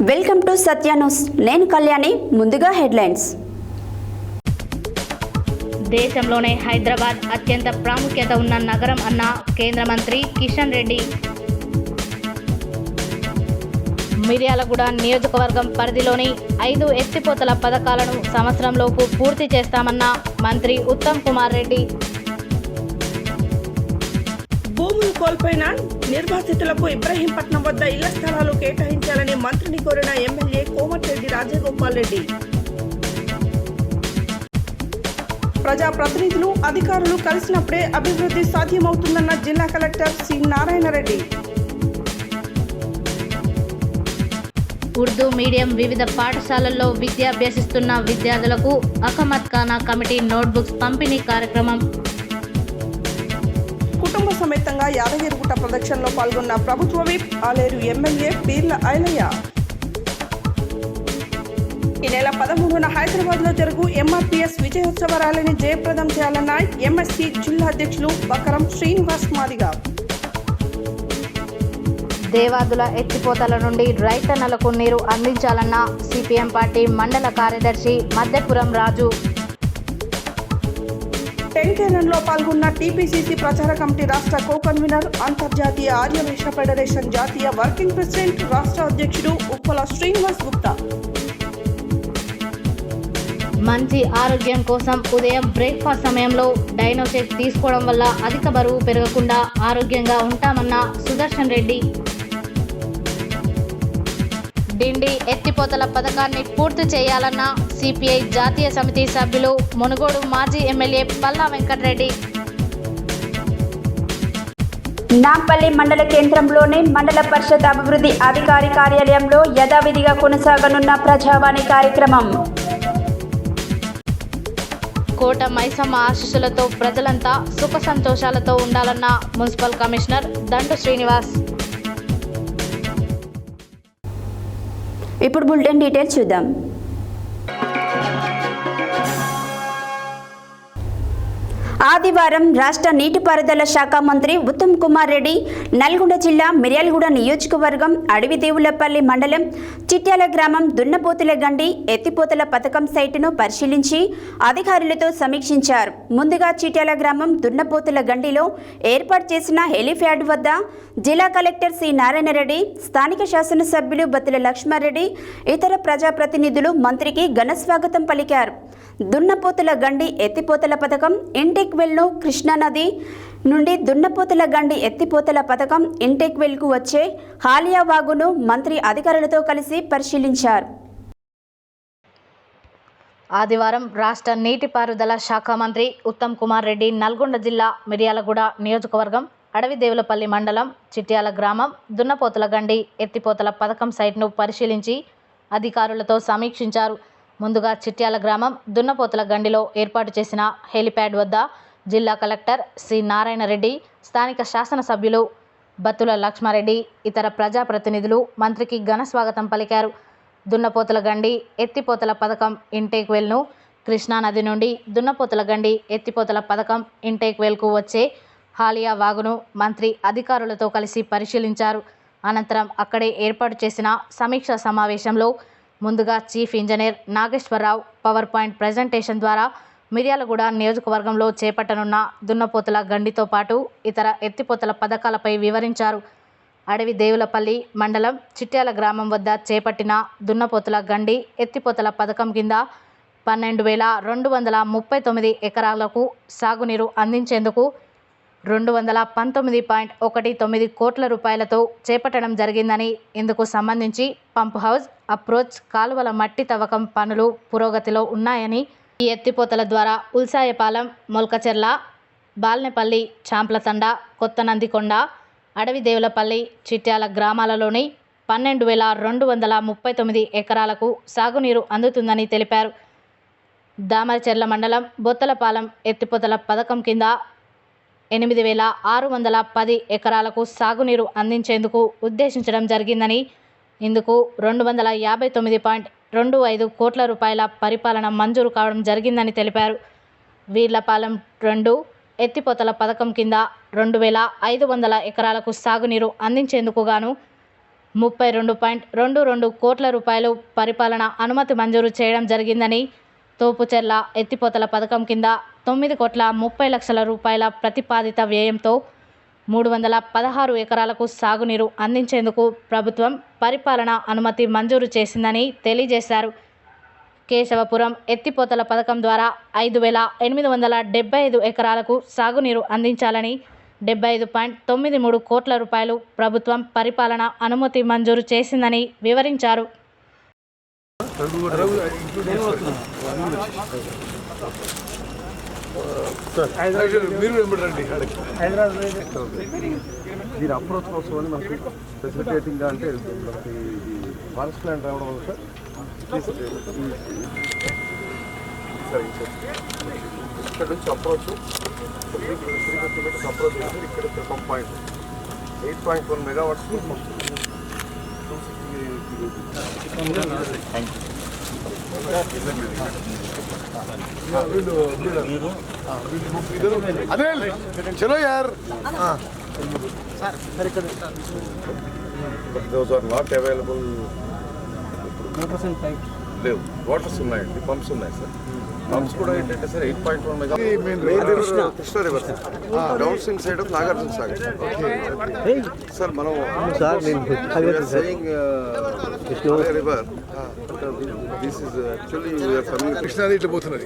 Welcome to Satya news. నేను కళ్యాణి. ముందుగా headlines. దేశంలోనే హైదరాబాద్ అత్యంత ప్రాముఖ్యత ఉన్న నగరం అన్న కేంద్ర మంత్రి కిషన్ రెడ్డి. మిర్యాలగూడ నియోజకవర్గం పరిధిలోని 5 ఎత్తిపోతల పథకాలను సంవత్సరంలోపు పూర్తి చేస్తామన్న మంత్రి ఉత్తమ్ కుమార్ రెడ్డి. భూములు కోల్పోయిన నిర్వాసితులకు ఇబ్రహీంపట్నం వద్ద ఇళ్ల స్థలాలు కేటాయించాలని మంత్రిని కోరిన ఎమ్మెల్యే కోమటిరెడ్డి రాజగోపాల్ రెడ్డి. ప్రజాప్రతినిధులు, అధికారులు కలిసినప్పుడే అభివృద్ధి సాధ్యమవుతుందన్న జిల్లా collector C Narayana Reddy. Urdu medium వివిధ పాఠశాలల్లో విద్యాభ్యసిస్తున్న విద్యార్థులకు అహ్మద్ ఖానా కమిటీ నోట్బుక్స్ పంపిణీ కార్యక్రమం. కుటుంబ సమేతంగా యాదగిరిగుట్ట ప్రదక్షిణలో పాల్గొన్న ప్రభుత్వ విప్ ఆలేరు ఎమ్మెల్యే పీర్ల ఐలయ్య. ఈ నెల 13న హైదరాబాద్లో జరుగు ఎంఆర్పీఎస్ విజయోత్సవ ర్యాలీని జయప్రదం చేయాలన్న ఎంఎస్సీ జిల్లా అధ్యక్షులు బకరం శ్రీనివాస్ మాదిగ. దేవాదుల ఎత్తిపోతల నుండి రైతన్నలకు నీరు అందించాలన్న సిపిఎం పార్టీ మండల కార్యదర్శి మద్దెపురం రాజు. టెంకేలంలో పాల్గొన్న టీపీసీసీ ప్రచార కమిటీ రాష్ట్ర కో కన్వీనర్, అంతర్జాతీయ ఆర్యవైశ్య ఫెడరేషన్ జాతీయ వర్కింగ్ ప్రెసిడెంట్, రాష్ట్ర అధ్యక్షుడు ఉప్పల శ్రీనివాస్ గుప్తా. మంచి ఆరోగ్యం కోసం ఉదయం బ్రేక్ఫాస్ట్ సమయంలో డైనోషేక్ తీసుకోవడం వల్ల అధిక బరువు పెరగకుండా ఆరోగ్యంగా ఉంటామన్న సుదర్శన్ రెడ్డి. డిండి ఎత్తిపోతల పథకాన్ని పూర్తి చేయాలన్న సిపిఐ జాతీయ సమితి సభ్యులు మునుగోడు మాజీ ఎమ్మెల్యే పల్లా వెంకటరెడ్డి. నాంపల్లి మండల కేంద్రంలోని మండల పరిషత్ అభివృద్ధి అధికారి కార్యాలయంలో యథావిధిగా కొనసాగనున్న ప్రజావాణి కార్యక్రమం. కోట మైసమ్మ ఆశీస్సులతో ప్రజలంతా సుఖ సంతోషాలతో ఉండాలన్న మున్సిపల్ కమిషనర్ దండు శ్రీనివాస్. ఇప్పుడు బులెటిన్ డీటెయిల్స్ చూద్దాం. ఆదివారం రాష్ట్ర నీటిపారుదల శాఖ మంత్రి ఉత్తమ్ కుమార్ రెడ్డి నల్గొండ జిల్లా మిర్యాలగూడ నియోజకవర్గం అడవిదేవులపల్లి మండలం చిట్యాల గ్రామం దున్నపోతుల గండి ఎత్తిపోతల పథకం సైటును పరిశీలించి అధికారులతో సమీక్షించారు. ముందుగా చిట్యాల గ్రామం దున్నపోతుల గండిలో ఏర్పాటు చేసిన హెలిప్యాడ్ వద్ద జిల్లా కలెక్టర్ సి నారాయణ రెడ్డి, స్థానిక శాసనసభ్యులు బత్తుల లక్ష్మారెడ్డి, ఇతర ప్రజాప్రతినిధులు మంత్రికి ఘన స్వాగతం పలికారు. దున్నపోతుల గండి ఎత్తిపోతల పథకం ఇంటేక్ వెల్ను కృష్ణానది నుండి దున్నపోతుల గండి ఎత్తిపోతల పథకం ఇంటేక్ వెల్కు వచ్చే హాలియా వాగును మంత్రి అధికారులతో కలిసి పరిశీలించారు. ఆదివారం రాష్ట్ర నీటిపారుదల శాఖ మంత్రి ఉత్తమ్ కుమార్ రెడ్డి నల్గొండ జిల్లా మిర్యాలగూడ నియోజకవర్గం అడవిదేవులపల్లి మండలం చిట్యాల గ్రామం దున్నపోతుల గండి ఎత్తిపోతల పథకం సైట్ను పరిశీలించి అధికారులతో సమీక్షించారు. ముందుగా చిట్యాల గ్రామం దున్నపోతుల గండిలో ఏర్పాటు చేసిన హెలిప్యాడ్ వద్ద జిల్లా కలెక్టర్ సి నారాయణ రెడ్డి, స్థానిక శాసనసభ్యులు బత్తుల లక్ష్మారెడ్డి, ఇతర ప్రజాప్రతినిధులు మంత్రికి ఘన స్వాగతం పలికారు. దున్నపోతుల గండి ఎత్తిపోతల పథకం ఇంటేక్ వెల్ను కృష్ణానది నుండి దున్నపోతుల గండి ఎత్తిపోతల పథకం ఇంటేక్ వెల్కు వచ్చే హాలియా వాగును మంత్రి అధికారులతో కలిసి పరిశీలించారు. అనంతరం అక్కడే ఏర్పాటు చేసిన సమీక్షా సమావేశంలో ముందుగా chief engineer Nageswararao power point presentation ద్వారా మిర్యాలగూడ నియోజకవర్గంలో చేపట్టనున్న దున్నపోతుల గండితో పాటు ఇతర ఎత్తిపోతల పథకాలపై వివరించారు. అడవి దేవులపల్లి మండలం చిట్యాల గ్రామం వద్ద చేపట్టిన దున్నపోతుల గండి ఎత్తిపోతల పథకం కింద 12,239 ఎకరాలకు సాగునీరు అందించేందుకు 219.19 కోట్ల రూపాయలతో చేపట్టడం జరిగిందని, ఇందుకు సంబంధించి పంప్ హౌస్, అప్రోచ్ కాలువల మట్టి తవ్వకం పనులు పురోగతిలో ఉన్నాయని, ఈ ఎత్తిపోతల ద్వారా ఉల్సాయపాలెం, మొల్కచెర్ల, బాల్నెపల్లి, చాంప్లతండ, కొత్త నందికొండ, అడవిదేవులపల్లి, చిట్యాల గ్రామాలలోని 12,239 ఎకరాలకు సాగునీరు అందుతుందని తెలిపారు. దామరచెర్ల మండలం బొత్తలపాలెం ఎత్తిపోతల పథకం కింద 8,610 ఎకరాలకు సాగునీరు అందించేందుకు ఉద్దేశించడం జరిగిందని, ఇందుకు 259.25 కోట్ల రూపాయల పరిపాలన మంజూరు కావడం జరిగిందని తెలిపారు. వీర్లపాలెం 2 ఎత్తిపోతల పథకం కింద 2,500 ఎకరాలకు సాగునీరు అందించేందుకు గాను 32.22 కోట్ల రూపాయలు పరిపాలన అనుమతి మంజూరు చేయడం జరిగిందని, తోపుచెర్ల ఎత్తిపోతల పథకం కింద 9,30,00,000 రూపాయల ప్రతిపాదిత వ్యయంతో 316 ఎకరాలకు సాగునీరు అందించేందుకు ప్రభుత్వం పరిపాలన అనుమతి మంజూరు చేసిందని తెలియజేశారు. కేశవపురం ఎత్తిపోతల పథకం ద్వారా 5,875 ఎకరాలకు సాగునీరు అందించాలని 75.93 కోట్ల రూపాయలు ప్రభుత్వం పరిపాలన అనుమతి మంజూరు చేసిందని వివరించారు. దీని అప్రోచ్ కోసం అని మనకి ఫెసిలిటేటింగ్గా అంటే మనకి ఫారెస్ట్ ప్లాంట్ రావడం వల్ల సార్ ఇక్కడ నుంచి అప్రోచ్ 350 మీటర్స్ అప్రోచ్ చేసి ఇక్కడ పంప్ పాయింట్ 8.1 మెగావాట్స్ అదే చలో యార్ దోస్ ఆర్ నాట్ అవైలబుల్. లేవు, వాటర్స్ ఉన్నాయండి, పంప్స్ ఉన్నాయి సార్. పంప్స్ కూడా ఏంటంటే sir 8.1 mega Krishna river downstream side of Nagarjuna Sagar sir. మనం saying river this is actually Krishna ఇట్లా పోతున్నది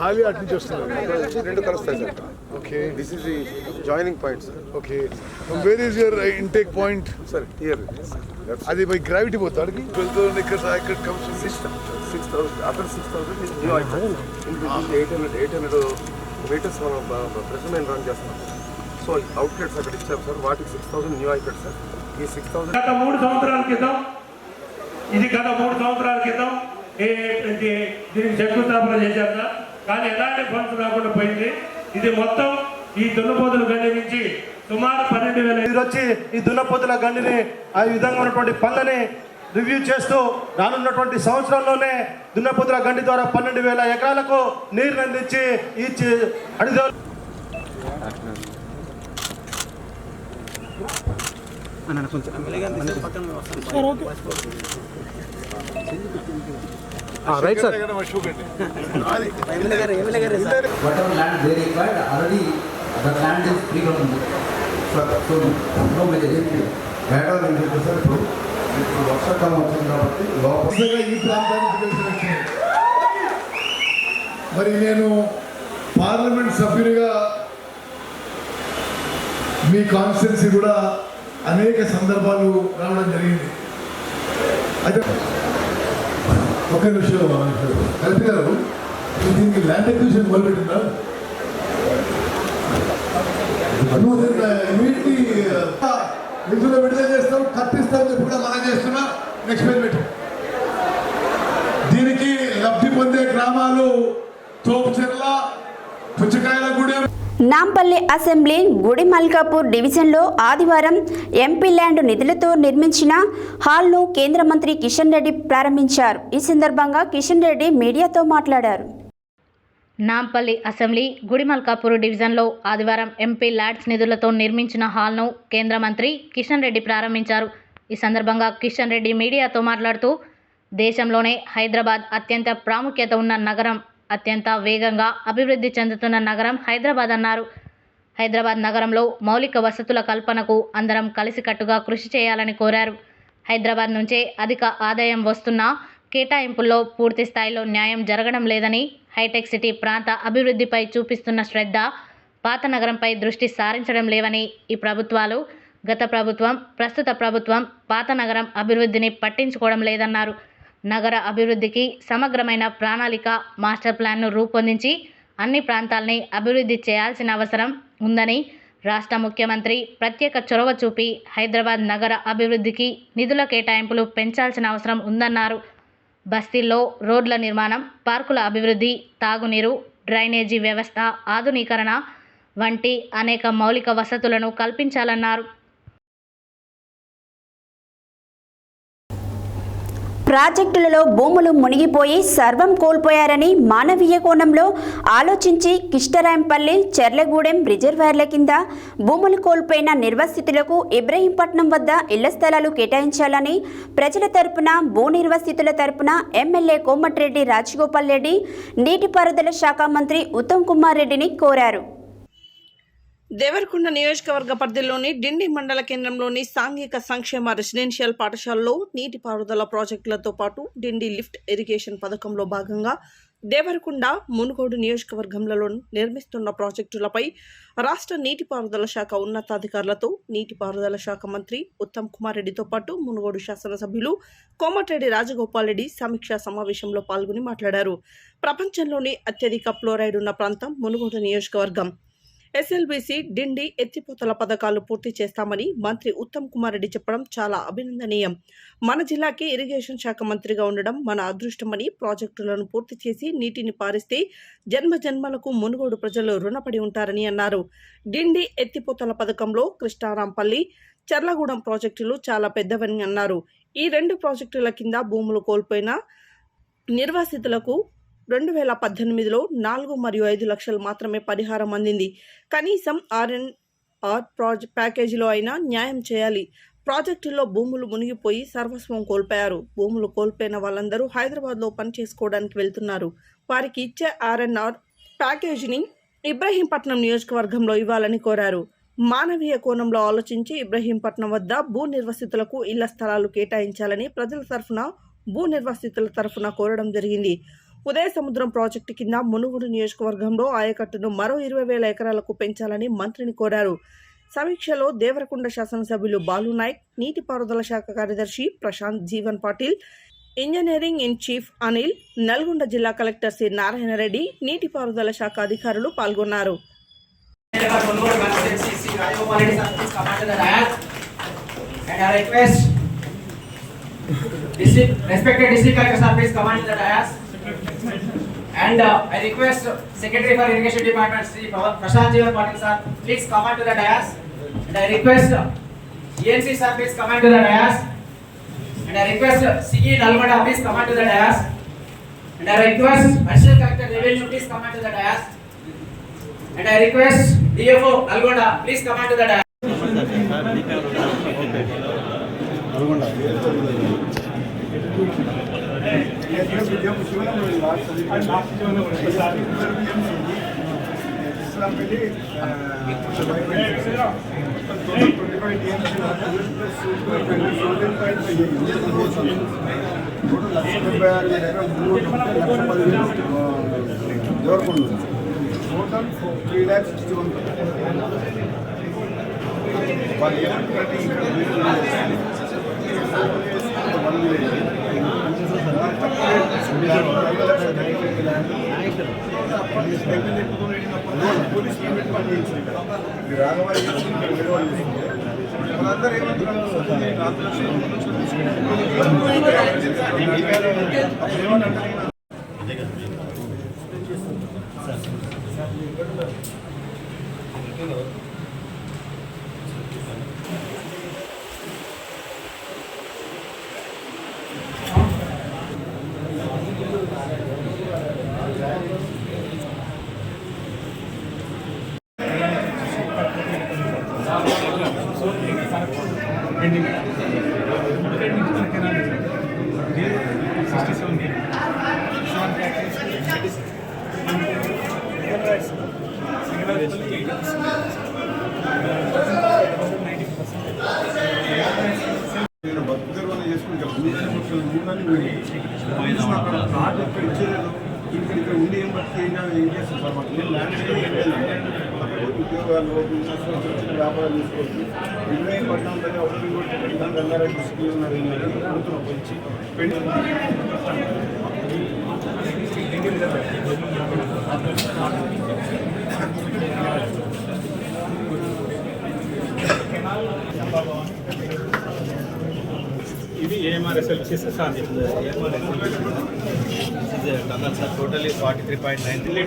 హాలి అటు నుంచి వస్తున్నారు, రెండు కలుస్తాయి sir. Okay, this is the joining point sir. Okay, where is your intake point sir? Here అది బై గ్రావిటీ పోతాడు 12,000 ఇక్కడ కమ్స్ 6,000 అక్కడ 6,000 is new item. In between 800 meters మనం ప్రెషర్ రన్ చేస్తున్నాం. సో అవుట్లెట్స్ అక్కడ ఇచ్చారు సార్, వాటికి 6,000 న్యూ అవుట్లెట్ సార్. ఈ 6,000 గత 3 సంవత్సరాల క్రితం దీనికి శంకుస్థాపన చేశారు సార్. కానీ ఎలాంటి ఫండ్స్ రాకుండా పోయింది. ఇది మొత్తం ఈ దున్నపోతుల గండి నుంచి సుమారు 12,000 వచ్చి ఈ దున్నపోతుల గండిని ఆ విధంగా ఉన్నటువంటి పనులని రివ్యూ చేస్తూ రానున్నటువంటి సంవత్సరంలోనే దున్నపోతుల గండి ద్వారా 12,000 ఎకరాలకు నీరు అందించి ఈ అడిదో right sir. whatever land they required already the land is pre-ground. So no major issue. Better than the result. ఇప్పుడు వర్షాకాలం వచ్చింది కాబట్టి లోపల ఈ ప్రాంతానికి తెలిసిన విషయం. మరి నేను పార్లమెంట్ సభ్యునిగా మీ కాన్స్టిట్యున్సీ కూడా అనేక సందర్భాలు రావడం జరిగింది. అయితే ఒక విషయం కల్పి గారు, దీనికి ల్యాండ్ అక్విజిషన్ మొదలుపెట్టిందా? వీటిని నిధులు విడుదల చేస్తాం, కట్టిస్తాం చెప్పి కూడా మనం చేస్తున్నా. నెక్స్ట్ పేరు పెట్టి దీనికి లబ్ధి పొందే గ్రామాలు తోపుచెర్ల, పుచ్చకాయలగూడెం. నాంపల్లి అసెంబ్లీ గుడిమల్కాపూర్ డివిజన్లో ఆదివారం ఎంపీ ల్యాండ్ నిధులతో నిర్మించిన హాల్ను కేంద్ర మంత్రి కిషన్ రెడ్డి ప్రారంభించారు. ఈ సందర్భంగా కిషన్ రెడ్డి మీడియాతో మాట్లాడారు. నాంపల్లి అసెంబ్లీ గుడిమల్కాపూర్ డివిజన్లో ఆదివారం ఎంపీ ల్యాడ్స్ నిధులతో నిర్మించిన హాల్ను కేంద్ర మంత్రి కిషన్ రెడ్డి ప్రారంభించారు. ఈ సందర్భంగా కిషన్ రెడ్డి మీడియాతో మాట్లాడుతూ, దేశంలోనే హైదరాబాద్ అత్యంత ప్రాముఖ్యత ఉన్న నగరం, అత్యంత వేగంగా అభివృద్ధి చెందుతున్న నగరం హైదరాబాద్ అన్నారు. హైదరాబాద్ నగరంలో మౌలిక వసతుల కల్పనకు అందరం కలిసికట్టుగా కృషి చేయాలని కోరారు. హైదరాబాద్ నుంచే అధిక ఆదాయం వస్తున్నా కేటాయింపుల్లో పూర్తి స్థాయిలో న్యాయం జరగడం లేదని, హైటెక్ సిటీ ప్రాంత అభివృద్ధిపై చూపిస్తున్న శ్రద్ధ పాత నగరంపై దృష్టి సారించడం లేవని, ఈ ప్రభుత్వాలు, గత ప్రభుత్వం, ప్రస్తుత ప్రభుత్వం పాత నగరం అభివృద్ధిని పట్టించుకోవడం లేదన్నారు. నగర అభివృద్ధికి సమగ్రమైన ప్రణాళిక, మాస్టర్ ప్లాన్ను రూపొందించి అన్ని ప్రాంతాలని అభివృద్ధి చేయాల్సిన అవసరం ఉందని, రాష్ట్ర ముఖ్యమంత్రి ప్రత్యేక చొరవ చూపి హైదరాబాద్ నగర అభివృద్ధికి నిధుల కేటాయింపులు పెంచాల్సిన అవసరం ఉందన్నారు. బస్తీల్లో రోడ్ల నిర్మాణం, పార్కుల అభివృద్ధి, తాగునీరు, డ్రైనేజీ వ్యవస్థ ఆధునీకరణ వంటి అనేక మౌలిక వసతులను కల్పించాలన్నారు. ప్రాజెక్టులలో భూములు మునిగిపోయి సర్వం కోల్పోయారని మానవీయ కోణంలో ఆలోచించి కిష్టరాంపల్లి చెర్లగూడెం రిజర్వాయర్ల కింద భూములు కోల్పోయిన నిర్వాసితులకు ఇబ్రహీంపట్నం వద్ద ఇళ్ల స్థలాలు కేటాయించాలని ప్రజల తరపున భూ నిర్వాసితుల తరపున ఎమ్మెల్యే కోమటిరెడ్డి రాజగోపాల్ రెడ్డి నీటిపారుదల శాఖ మంత్రి ఉత్తమ్ కుమార్ రెడ్డిని కోరారు. దేవరకొండ నియోజకవర్గ పరిధిలోని డిండి మండల కేంద్రంలోని సాంఘిక సంక్షేమ రెసిడెన్షియల్ పాఠశాలలో నీటిపారుదల ప్రాజెక్టులతో పాటు డిండి లిఫ్ట్ ఇరిగేషన్ పథకంలో భాగంగా దేవరకొండ మునుగోడు నియోజకవర్గంలో నిర్మిస్తున్న ప్రాజెక్టులపై రాష్ట్ర నీటిపారుదల శాఖ ఉన్నతాధికారులతో నీటిపారుదల శాఖ మంత్రి ఉత్తమ్ కుమార్ రెడ్డితో పాటు మునుగోడు శాసనసభ్యులు కోమటిరెడ్డి రాజగోపాల్ రెడ్డి సమీక్షా సమావేశంలో పాల్గొని మాట్లాడారు. ప్రపంచంలోని అత్యధిక ఫ్లోరైడ్ ఉన్న ప్రాంతం మునుగోడు నియోజకవర్గం. ఎస్ఎల్బీసీ డిండి ఎత్తిపోతల పథకాలు పూర్తి చేస్తామని మంత్రి ఉత్తమ్ కుమార్ రెడ్డి చెప్పడం చాలా అభినందనీయం. మన జిల్లాకి ఇరిగేషన్ శాఖ మంత్రిగా ఉండడం మన అదృష్టమని, ప్రాజెక్టులను పూర్తి చేసి నీటిని పారిస్తే జన్మ జన్మలకు మునుగోడు ప్రజలు రుణపడి ఉంటారని అన్నారు. డిండి ఎత్తిపోతల పథకంలో కృష్ణారాంపల్లి, చెర్లగూడెం ప్రాజెక్టులు చాలా పెద్దవని అన్నారు. ఈ 2 ప్రాజెక్టుల కింద భూములు కోల్పోయిన నిర్వాసితులకు 2018లో 4 మరియు 5 లక్షలు మాత్రమే పరిహారం అందింది. కనీసం R&R ప్యాకేజీలో అయినా న్యాయం చేయాలి. ప్రాజెక్టుల్లో భూములు మునిగిపోయి సర్వస్వం కోల్పోయారు. భూములు కోల్పోయిన వాళ్ళందరూ హైదరాబాద్లో పని చేసుకోవడానికి వెళ్తున్నారు. వారికి ఇచ్చే R&R ప్యాకేజీని ఇబ్రహీంపట్నం నియోజకవర్గంలో ఇవ్వాలని కోరారు. మానవీయ కోణంలో ఆలోచించి ఇబ్రహీంపట్నం వద్ద భూ నిర్వాసితులకు ఇళ్ల స్థలాలు కేటాయించాలని ప్రజల తరఫున, భూ నిర్వాసితుల తరఫున కోరడం జరిగింది. ఉదయ సముద్రం ప్రాజెక్టు కింద మునుగోడు నియోజకవర్గంలో ఆయకట్టును మరో 20,000 ఎకరాలకు పెంచాలని మంత్రిని కోరారు. సమీక్షలో దేవరకొండ శాసనసభ్యులు బాలు నాయక్, నీటిపారుదల శాఖ కార్యదర్శి Prashanth Jeevan Patil, engineering in chief Anil, Nalgonda జిల్లా కలెక్టర్ సి నారాయణ రెడ్డి, నీటిపారుదల శాఖ అధికారులు పాల్గొన్నారు. Respected district collector sir, please come on to the dais. And I request Secretary for Irrigation Department Sri Prashant Jeevan Patil sir, please come on to the dais. And I request ENC sir, please come on to the dais. And I request CE Nalgonda, please come on to the dais. And I request Additional Collector Revenue, please come on to the dais. And I request DFO Nalgonda, please come on to the dais. ఉండి ఏం బట్టి ఏం చేస్తాం sir, మాకు land ఉద్యోగాలు, business, చిన్న వ్యాపారాలు తీసుకోవచ్చు. ఇబ్రహీంపట్నం దగ్గర ఒకటి రంగారెడ్డి డిస్ట్రిక్ట్లో ఉన్నారు. ప్రభుత్వం వచ్చి ఇది AMRSL వచ్చేసి సార్ టోటలీ 43.9.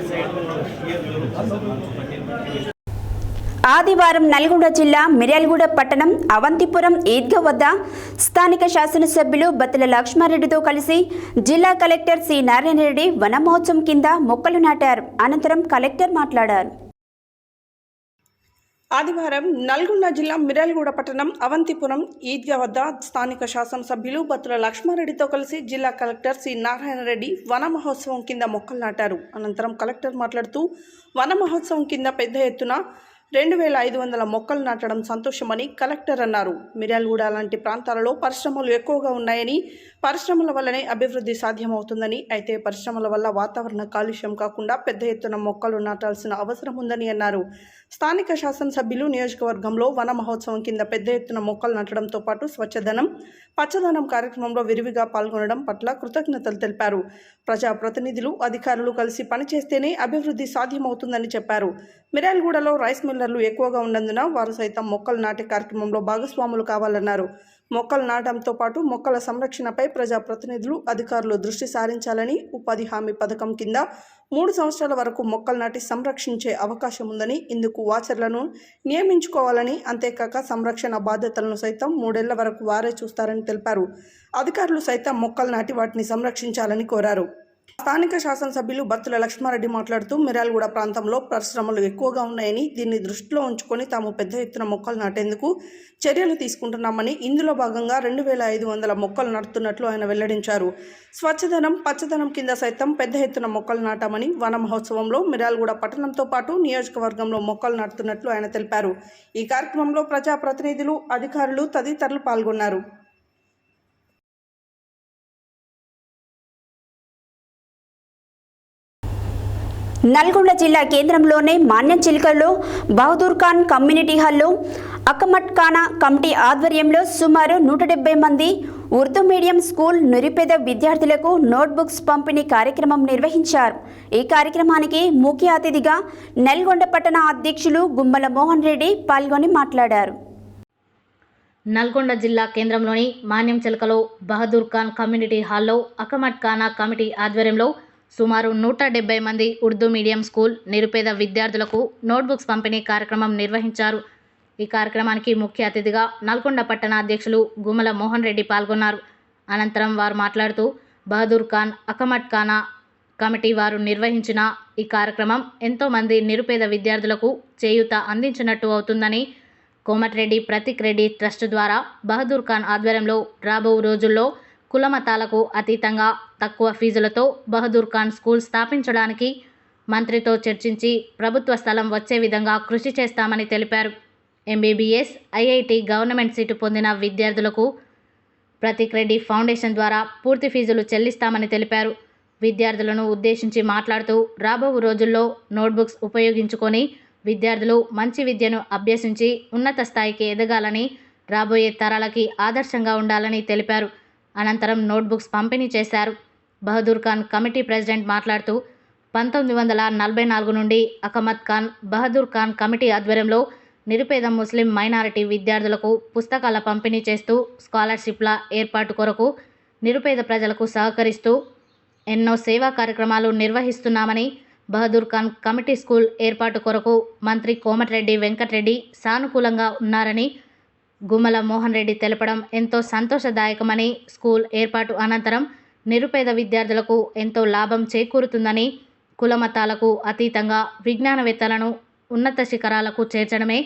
ఆదివారం నల్గొండ జిల్లా మిర్యాలగూడ పట్టణం అవంతిపురం ఈద్గా వద్ద స్థానిక శాసనసభ్యులు బత్తుల లక్ష్మారెడ్డితో కలిసి జిల్లా కలెక్టర్ సి నారాయణ రెడ్డి వన మహోత్సవం కింద మొక్కలు నాటారు. అనంతరం కలెక్టర్ మాట్లాడారు. ఆదివారం నల్గొండ జిల్లా మిర్యాలగూడ పట్టణం అవంతిపురం ఈద్గా వద్ద స్థానిక శాసనసభ్యులు బత్తుల లక్ష్మారెడ్డితో కలిసి జిల్లా కలెక్టర్ సి నారాయణ రెడ్డి వన మహోత్సవం కింద మొక్కలు నాటారు. అనంతరం కలెక్టర్ మాట్లాడుతూ వన మహోత్సవం కింద పెద్ద ఎత్తున 2500 మొక్కలు నాటడం సంతోషమని కలెక్టర్ అన్నారు. మిర్యాలగూడ లాంటి ప్రాంతాలలో పరిశ్రమలు ఎక్కువగా ఉన్నాయని, పరిశ్రమల వల్లనే అభివృద్ధి సాధ్యమవుతుందని, అయితే పరిశ్రమల వల్ల వాతావరణ కాలుష్యం కాకుండా పెద్ద ఎత్తున మొక్కలు నాటాల్సిన అవసరం ఉందని అన్నారు. స్థానిక శాసనసభ్యులు నియోజకవర్గంలో వన మహోత్సవం కింద పెద్ద ఎత్తున మొక్కలు నాటడంతో పాటు స్వచ్ఛదనం, పచ్చదనం కార్యక్రమంలో విరివిగా పాల్గొనడం పట్ల కృతజ్ఞతలు తెలిపారు. ప్రజాప్రతినిధులు, అధికారులు కలిసి పనిచేస్తేనే అభివృద్ధి సాధ్యమవుతుందని చెప్పారు. మిర్యాలగూడలో రైస్ మిల్లర్లు ఎక్కువగా ఉన్నందున వారు సైతం మొక్కలు నాటే కార్యక్రమంలో భాగస్వాములు కావాలన్నారు. మొక్కలు నాటడంతో పాటు మొక్కల సంరక్షణపై ప్రజాప్రతినిధులు, అధికారులు దృష్టి సారించాలని, ఉపాధి హామీ పథకం కింద 3 సంవత్సరాల వరకు మొక్కలు నాటి సంరక్షించే అవకాశం ఉందని, ఇందుకు వాచర్లను నియమించుకోవాలని, అంతేకాక సంరక్షణ బాధ్యతలను సైతం 3 ఏళ్ల వరకు వారే చూస్తారని తెలిపారు. అధికారులు సైతం మొక్కలు నాటి వాటిని సంరక్షించాలని కోరారు. స్థానిక శాసనసభ్యులు బత్తుల లక్ష్మారెడ్డి మాట్లాడుతూ మిర్యాలగూడ ప్రాంతంలో పరిశ్రమలు ఎక్కువగా ఉన్నాయని, దీన్ని దృష్టిలో ఉంచుకొని తాము పెద్ద ఎత్తున మొక్కలు నాటేందుకు చర్యలు తీసుకుంటున్నామని, ఇందులో భాగంగా 2500 మొక్కలు నాటుతున్నట్లు ఆయన వెల్లడించారు. స్వచ్ఛదనం, పచ్చదనం కింద సైతం పెద్ద ఎత్తున మొక్కలు నాటామని, వన మహోత్సవంలో మిర్యాలగూడ పట్టణంతో పాటు నియోజకవర్గంలో మొక్కలు నాటుతున్నట్లు ఆయన తెలిపారు. ఈ కార్యక్రమంలో ప్రజాప్రతినిధులు, అధికారులు తదితరులు పాల్గొన్నారు. నల్గొండ జిల్లా కేంద్రంలోని మాన్యం చిలుకల్లో బహదూర్ ఖాన్ కమ్యూనిటీ హాల్లో అకమట్ ఖానా కమిటీ ఆధ్వర్యంలో సుమారు 170 మంది ఉర్దూ మీడియం స్కూల్ నిరుపేద విద్యార్థులకు నోట్బుక్స్ పంపిణీ కార్యక్రమం నిర్వహించారు. ఈ కార్యక్రమానికి ముఖ్య అతిథిగా నల్గొండ పట్టణ అధ్యక్షులు గుమ్మల మోహన్ రెడ్డి పాల్గొని మాట్లాడారు. నల్గొండ జిల్లా కేంద్రంలోని మాన్యం చిలుకలో బహదూర్ ఖాన్ కమ్యూనిటీ హాల్లో అకమట్ ఖానా కమిటీ ఆధ్వర్యంలో సుమారు 170 మంది ఉర్దూ మీడియం స్కూల్ నిరుపేద విద్యార్థులకు నోట్బుక్స్ పంపిణీ కార్యక్రమం నిర్వహించారు. ఈ కార్యక్రమానికి ముఖ్య అతిథిగా నల్గొండ పట్టణ అధ్యక్షులు గుమ్మల మోహన్ రెడ్డి పాల్గొన్నారు. అనంతరం వారు మాట్లాడుతూ బహదూర్ ఖాన్ అకమట్ ఖానా కమిటీ వారు నిర్వహించిన ఈ కార్యక్రమం ఎంతోమంది నిరుపేద విద్యార్థులకు చేయూత అందించినట్టు అవుతుందని, కోమటిరెడ్డి ప్రతీక్ రెడ్డి ట్రస్ట్ ద్వారా బహదూర్ ఖాన్ ఆధ్వర్యంలో రాబో రోజుల్లో కులమతాలకు అతీతంగా తక్కువ ఫీజులతో బహదూర్ ఖాన్ స్కూల్ స్థాపించడానికి మంత్రితో చర్చించి ప్రభుత్వ స్థలం వచ్చే విధంగా కృషి చేస్తామని తెలిపారు. ఎంబీబీఎస్, ఐఐటి గవర్నమెంట్ సీటు పొందిన విద్యార్థులకు ప్రతీక్ రెడ్డి ఫౌండేషన్ ద్వారా పూర్తి ఫీజులు చెల్లిస్తామని తెలిపారు. విద్యార్థులను ఉద్దేశించి మాట్లాడుతూ రాబో రోజుల్లో నోట్బుక్స్ ఉపయోగించుకొని విద్యార్థులు మంచి విద్యను అభ్యసించి ఉన్నత స్థాయికి ఎదగాలని, రాబోయే తరాలకి ఆదర్శంగా ఉండాలని తెలిపారు. అనంతరం నోట్బుక్స్ పంపిణీ చేశారు. బహదూర్ ఖాన్ కమిటీ ప్రెసిడెంట్ మాట్లాడుతూ 1944 నుండి అకమత్ ఖాన్ బహదూర్ ఖాన్ కమిటీ ఆధ్వర్యంలో నిరుపేద ముస్లిం మైనారిటీ విద్యార్థులకు పుస్తకాల పంపిణీ చేస్తూ స్కాలర్షిప్ల ఏర్పాటు కొరకు నిరుపేద ప్రజలకు సహకరిస్తూ ఎన్నో సేవా కార్యక్రమాలు నిర్వహిస్తున్నామని, బహదూర్ ఖాన్ కమిటీ స్కూల్ ఏర్పాటు కొరకు మంత్రి కోమటిరెడ్డి వెంకటరెడ్డి సానుకూలంగా ఉన్నారని గుమ్మల మోహన్ రెడ్డి తెలపడం ఎంతో సంతోషదాయకమని, స్కూల్ ఏర్పాటు అనంతరం నిరుపేద విద్యార్థులకు ఎంతో లాభం చేకూరుతుందని, కులమతాలకు అతీతంగా విజ్ఞానవేత్తలను ఉన్నత శిఖరాలకు చేర్చడమే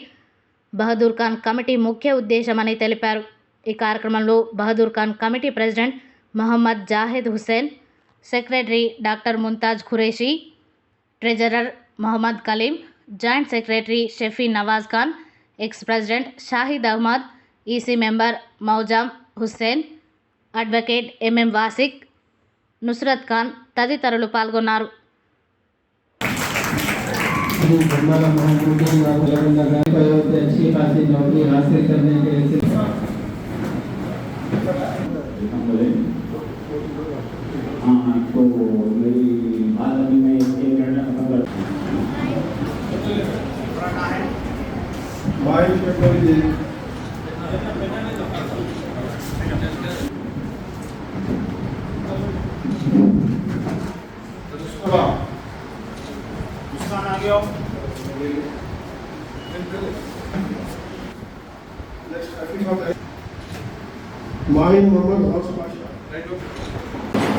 బహదూర్ ఖాన్ కమిటీ ముఖ్య ఉద్దేశమని తెలిపారు. ఈ కార్యక్రమంలో Bahadur Khan committee president Mohammed Zahed Hussain, secretary doctor Mumtaz Qureshi, treasurer Mohammed Kaleem, joint secretary Shafi Nawaz Khan, ex president Shahid Ahmed, EC member Mouzam Hussain, advocate MM Wasiq, Nusrat Khan తదితరులు పాల్గొన్నారు.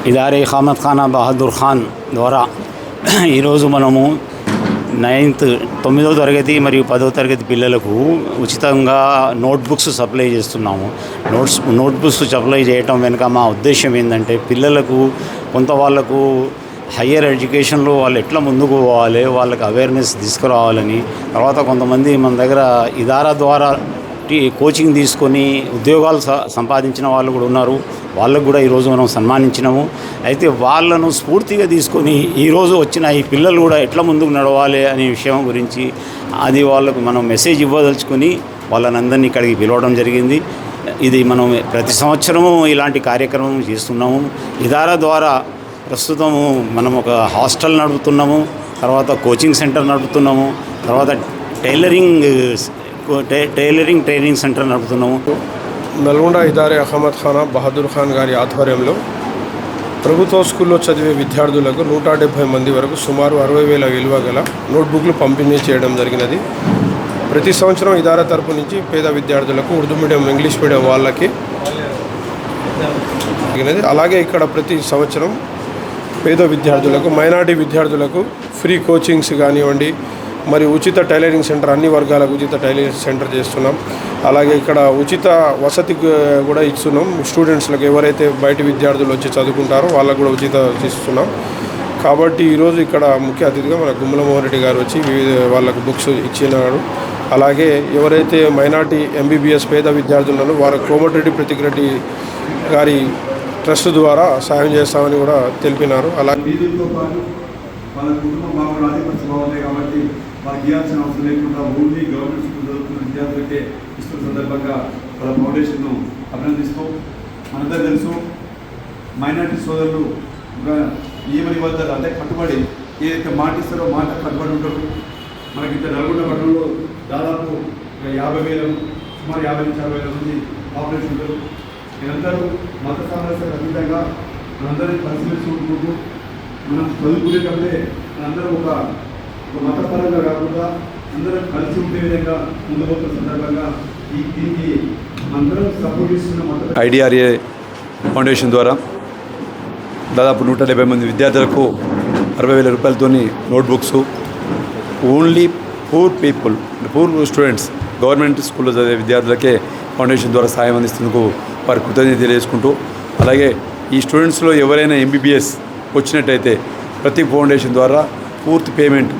ఇదారే ఖామద్ ఖానా బహదూర్ ఖాన్ ద్వారా ఈరోజు మనము 9వ తరగతి మరియు 10వ తరగతి పిల్లలకు ఉచితంగా నోట్బుక్స్ సప్లై చేస్తున్నాము. నోట్బుక్స్ సప్లై చేయటం వెనుక మా ఉద్దేశం ఏంటంటే పిల్లలకు కొంత వాళ్ళకు హయ్యర్ ఎడ్యుకేషన్లో వాళ్ళు ఎట్లా ముందుకు పోవాలి, వాళ్ళకి అవేర్నెస్ తీసుకురావాలని. తర్వాత కొంతమంది మన దగ్గర ఇదారా ద్వారా కోచింగ్ తీసుకొని ఉద్యోగాలు సంపాదించిన వాళ్ళు కూడా ఉన్నారు. వాళ్ళకు కూడా ఈరోజు మనం సన్మానించినాము. అయితే వాళ్ళను స్ఫూర్తిగా తీసుకొని ఈరోజు వచ్చిన ఈ పిల్లలు కూడా ఎట్లా ముందుకు నడవాలి అనే విషయం గురించి అది వాళ్ళకు మనం మెసేజ్ ఇవ్వదలుచుకొని వాళ్ళని అందరినీ ఇక్కడికి పిలవడం జరిగింది. ఇది మనం ప్రతి సంవత్సరము ఇలాంటి కార్యక్రమం చేస్తున్నాము. ఇదారా ద్వారా ప్రస్తుతము మనం ఒక హాస్టల్ నడుపుతున్నాము, తర్వాత కోచింగ్ సెంటర్ నడుపుతున్నాము, తర్వాత టైలరింగ్ ట్రైనింగ్ సెంటర్ నడుపుతున్నాము. నల్గొండ ఇదారే అహ్మద్ ఖానా బహదూర్ ఖాన్ గారి ఆధ్వర్యంలో ప్రభుత్వ స్కూల్లో చదివే విద్యార్థులకు 170 మంది వరకు సుమారు 60,000 విలువ గల నోట్బుక్లు పంపిణీ చేయడం జరిగినది. ప్రతి సంవత్సరం ఇదారా తరపు నుంచి పేద విద్యార్థులకు ఉర్దూ మీడియం, ఇంగ్లీష్ మీడియం వాళ్ళకి అలాగే ఇక్కడ ప్రతి సంవత్సరం పేద విద్యార్థులకు, మైనారిటీ విద్యార్థులకు ఫ్రీ కోచింగ్స్ కానివ్వండి, మరి ఉచిత టైలరింగ్ సెంటర్, అన్ని వర్గాలకు ఉచిత టైలరింగ్ సెంటర్ చేస్తున్నాం. అలాగే ఇక్కడ ఉచిత వసతి కూడా ఇస్తున్నాం. స్టూడెంట్స్లకు ఎవరైతే బయట విద్యార్థులు వచ్చి చదువుకుంటారో వాళ్ళకు కూడా ఉచిత ఇస్తున్నాం. కాబట్టి ఈరోజు ఇక్కడ ముఖ్య అతిథిగా మన గుమ్మల మోహన్ రెడ్డి గారు వచ్చి వాళ్ళకు బుక్స్ ఇచ్చినాడు. అలాగే ఎవరైతే మైనార్టీ ఎంబీబీఎస్ పేద విద్యార్థులను వారు కోమటిరెడ్డి ప్రతిరెడ్డి గారి ట్రస్ట్ ద్వారా సాయం చేస్తామని కూడా తెలిపినారు. అలాగే వీధులతో పాటు వాళ్ళ కుటుంబం బాగుండే ఆధిపత్య బాగుంటాయి కాబట్టి వాళ్ళకి ఇవ్వాల్సిన అవసరం లేకుండా ఓన్లీ గవర్నమెంట్ స్కూల్ చదువుతున్న విద్యార్థులకే ఇస్తున్న సందర్భంగా వాళ్ళ ఫౌండేషన్ను అభినందిస్తూ, మనందరూ తెలుసు మైనార్టీ సోదరులు ఏమని వద్దారు అంటే కట్టుబడి ఏదైతే మాట ఇస్తారో మాట కట్టుబడి ఉంటారు. మనకి ఇంత నల్గొండ పట్టణంలో దాదాపు 50,000 సుమారు 50 నుంచి 60,000 మంది పాపులేషన్ ఉంటారు. మీరందరూ మత సామరస్యాలకు అతీతంగా మనందరినీ పరిశీలిస్తూ ఉంటుకుంటూ మనం చదువుకునేటప్పుడే మనందరం ఒక మతపరంగా కాకుండా అందరం కలిసి ఉండే విధంగా ముందుపోతున్న సందర్భంగా దీనికి అందరం సపోర్ట్ ఇస్తున్న మత ఐడిఆర్ఏ ఫౌండేషన్ ద్వారా దాదాపు 170 మంది విద్యార్థులకు 60,000 రూపాయలతో notebooks only poor people, poor students, government స్కూల్లో చదివే విద్యార్థులకే ఫౌండేషన్ ద్వారా సాయం అందిస్తేందుకు వారి కృతజ్ఞత తెలియజేసుకుంటూ, అలాగే ఈ స్టూడెంట్స్లో ఎవరైనా ఎంబీబీఎస్ వచ్చినట్టయితే ప్రతి ఫౌండేషన్ ద్వారా పూర్తి పేమెంట్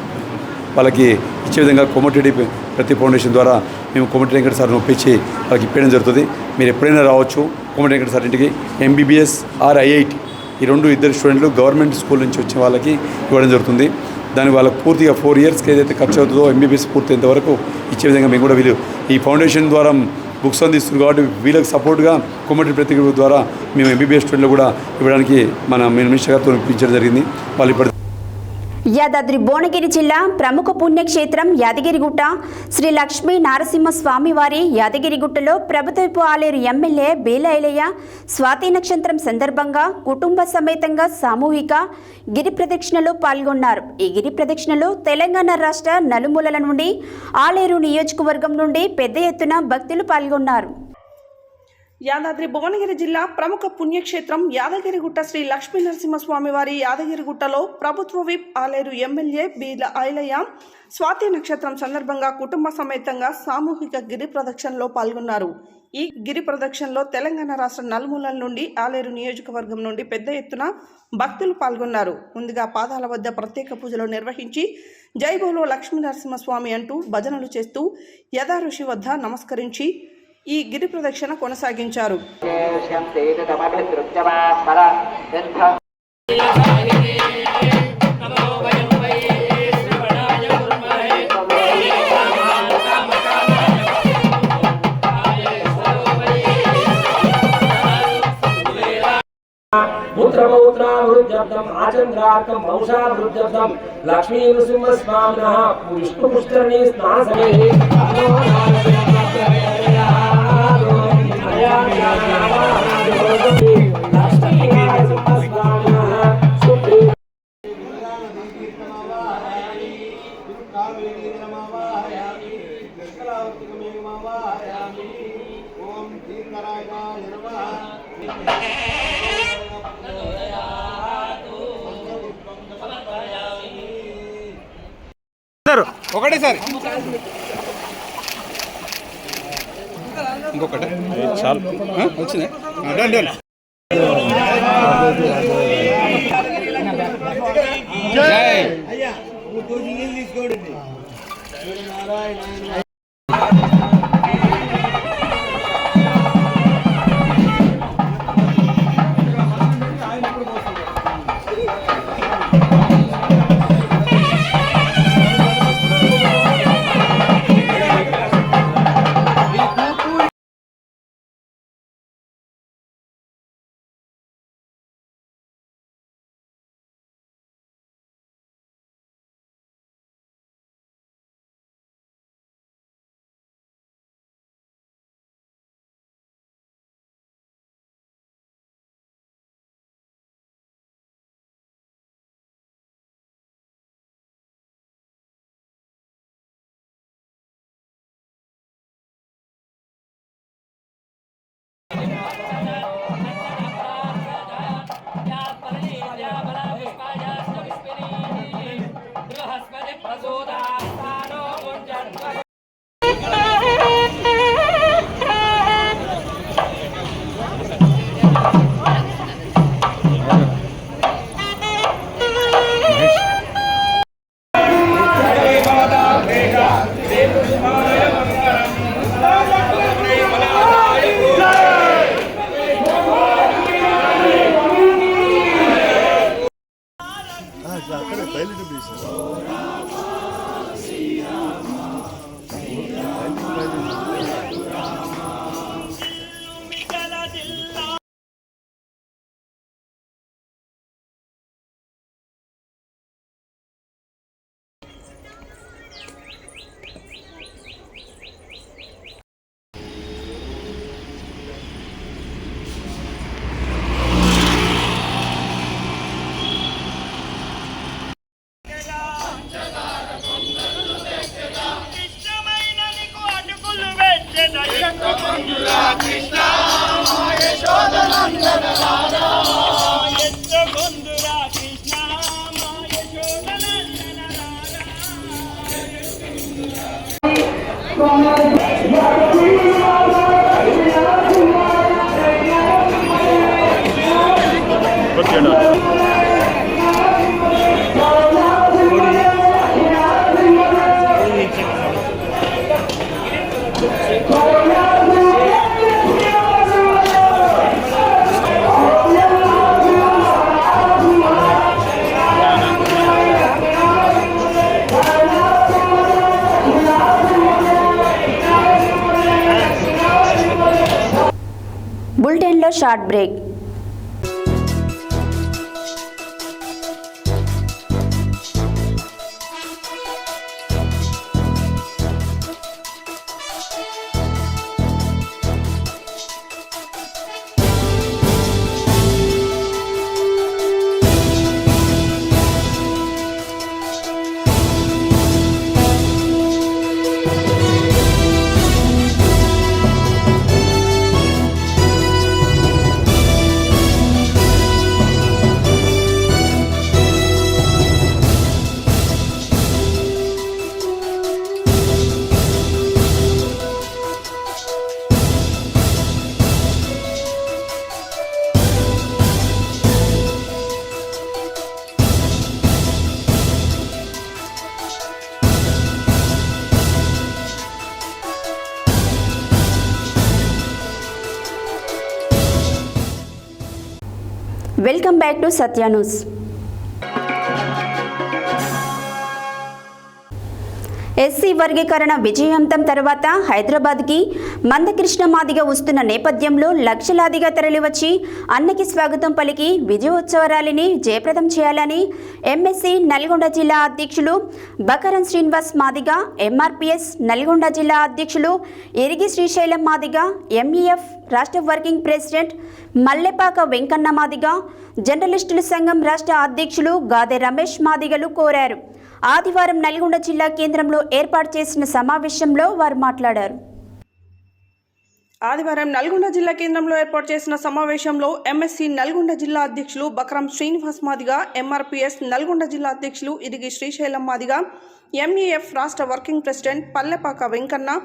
వాళ్ళకి ఇచ్చే విధంగా కోమటిరెడ్డి ప్రతి ఫౌండేషన్ ద్వారా మేము కోమటిరెడ్డి వెంకట సార్ని ఒప్పించి వాళ్ళకి ఇప్పడం జరుగుతుంది. మీరు ఎప్పుడైనా రావచ్చు కోమటిరెడ్డి వెంకట సార్ ఇంటికి. ఎంబీబీఎస్ ఆర్ ఐఐటి ఈ ఇద్దరు స్టూడెంట్లు గవర్నమెంట్ స్కూల్ నుంచి వచ్చిన వాళ్ళకి ఇవ్వడం జరుగుతుంది. దానికి వాళ్ళకి పూర్తిగా 4 ఇయర్స్కి ఏదైతే ఖర్చు అవుతుందో ఎంబీబీఎస్ పూర్తయ్యేంత వరకు ఇచ్చే విధంగా మేము కూడా వీళ్ళు ఈ ఫౌండేషన్ ద్వారా బుక్స్ అందిస్తుంది కాబట్టి వీళ్ళకి సపోర్ట్గా కోమటిరెడ్డి ప్రతి ద్వారా మేము ఎంబీబీఎస్ స్టూడెంట్లు కూడా ఇవ్వడానికి మన మినిస్టర్ గారితో ఇప్పించడం జరిగింది. వాళ్ళు ఇప్పటి యాదాద్రి భువనగిరి జిల్లా ప్రముఖ పుణ్యక్షేత్రం యాదగిరిగుట్ట శ్రీ లక్ష్మీ నారసింహస్వామి వారి యాదగిరిగుట్టలో ప్రభుత్వపు ఆలేరు ఎమ్మెల్యే బేల ఐలయ్య స్వాతి నక్షత్రం సందర్భంగా కుటుంబ సమేతంగా సామూహిక గిరి ప్రదక్షిణలో పాల్గొన్నారు. ఈ గిరి ప్రదక్షిణలో తెలంగాణ రాష్ట్ర నలుమూలల నుండి, ఆలేరు నియోజకవర్గం నుండి పెద్ద ఎత్తున భక్తులు పాల్గొన్నారు. యాదాద్రి భువనగిరి జిల్లా ప్రముఖ పుణ్యక్షేత్రం యాదగిరిగుట్ట శ్రీ లక్ష్మీ నరసింహస్వామి వారి యాదగిరిగుట్టలో ప్రభుత్వ విప్ ఆలేరు ఎమ్మెల్యే బీల ఐలయ్య స్వాతి నక్షత్రం సందర్భంగా కుటుంబ సమేతంగా సామూహిక గిరి ప్రదక్షిణలో పాల్గొన్నారు. ఈ గిరి ప్రదక్షిణలో తెలంగాణ రాష్ట్ర నలుమూలల నుండి, ఆలేరు నియోజకవర్గం నుండి పెద్ద ఎత్తున భక్తులు పాల్గొన్నారు. ముందుగా పాదాల వద్ద ప్రత్యేక పూజలు నిర్వహించి జై బోలో లక్ష్మీ నరసింహస్వామి అంటూ భజనలు చేస్తూ యథాఋషి వద్ద నమస్కరించి ఈ గిరి ప్రదక్షిణ కొనసాగించారు. పుత్రపౌత్రాభివృద్ధ్యర్థం ఆచంద్రార్థం వంశాభివృద్ధ్యర్థం లక్ష్మీ నృసింహస్వామినః విష్ణుపుష్కరిణీ స్నానసమయే ఒకటేసారి ఇంకొకటి చాలు వచ్చింది జై బులెటిన్లో short break. Welcome back to Satya news. SC వర్గీకరణ విజయవంతం తర్వాత హైదరాబాద్కి మందకృష్ణ మాదిగ వస్తున్న నేపథ్యంలో లక్షలాదిగా తరలివచ్చి అన్నకి స్వాగతం పలికి విజయోత్సవ ర్యాలీని జయప్రదం చేయాలని ఎంఎస్సీ నల్గొండ జిల్లా అధ్యక్షులు బకరం శ్రీనివాస్ మాదిగ, ఎంఆర్పిఎస్ నల్గొండ జిల్లా అధ్యక్షులు ఎరిగి శ్రీశైలం మాదిగ, ఎంఈఎఫ్ రాష్ట్ర వర్కింగ్ ప్రెసిడెంట్ మల్లెపాక వెంకన్న మాదిగ, జర్నలిస్టుల సంఘం రాష్ట్ర అధ్యక్షులు గాదె రమేష్ మాదిగలు కోరారు. ఆదివారం నల్గొండ జిల్లా కేంద్రంలో ఏర్పాటు చేసిన సమావేశంలో వారు మాట్లాడారు. ఆదివారం నల్గొండ జిల్లా కేంద్రంలో ఏర్పాటు చేసిన సమావేశంలో ఎంఎస్సి నల్గొండ జిల్లా అధ్యక్షులు బకరం శ్రీనివాస్ మాదిగ, ఎంఆర్పీఎస్ నల్గొండ జిల్లా అధ్యక్షులు ఇరిగి శ్రీశైలం మాదిగ, ఎంఈఎఫ్ రాష్ట్ర వర్కింగ్ ప్రెసిడెంట్ పల్లెపాక వెంకన్న,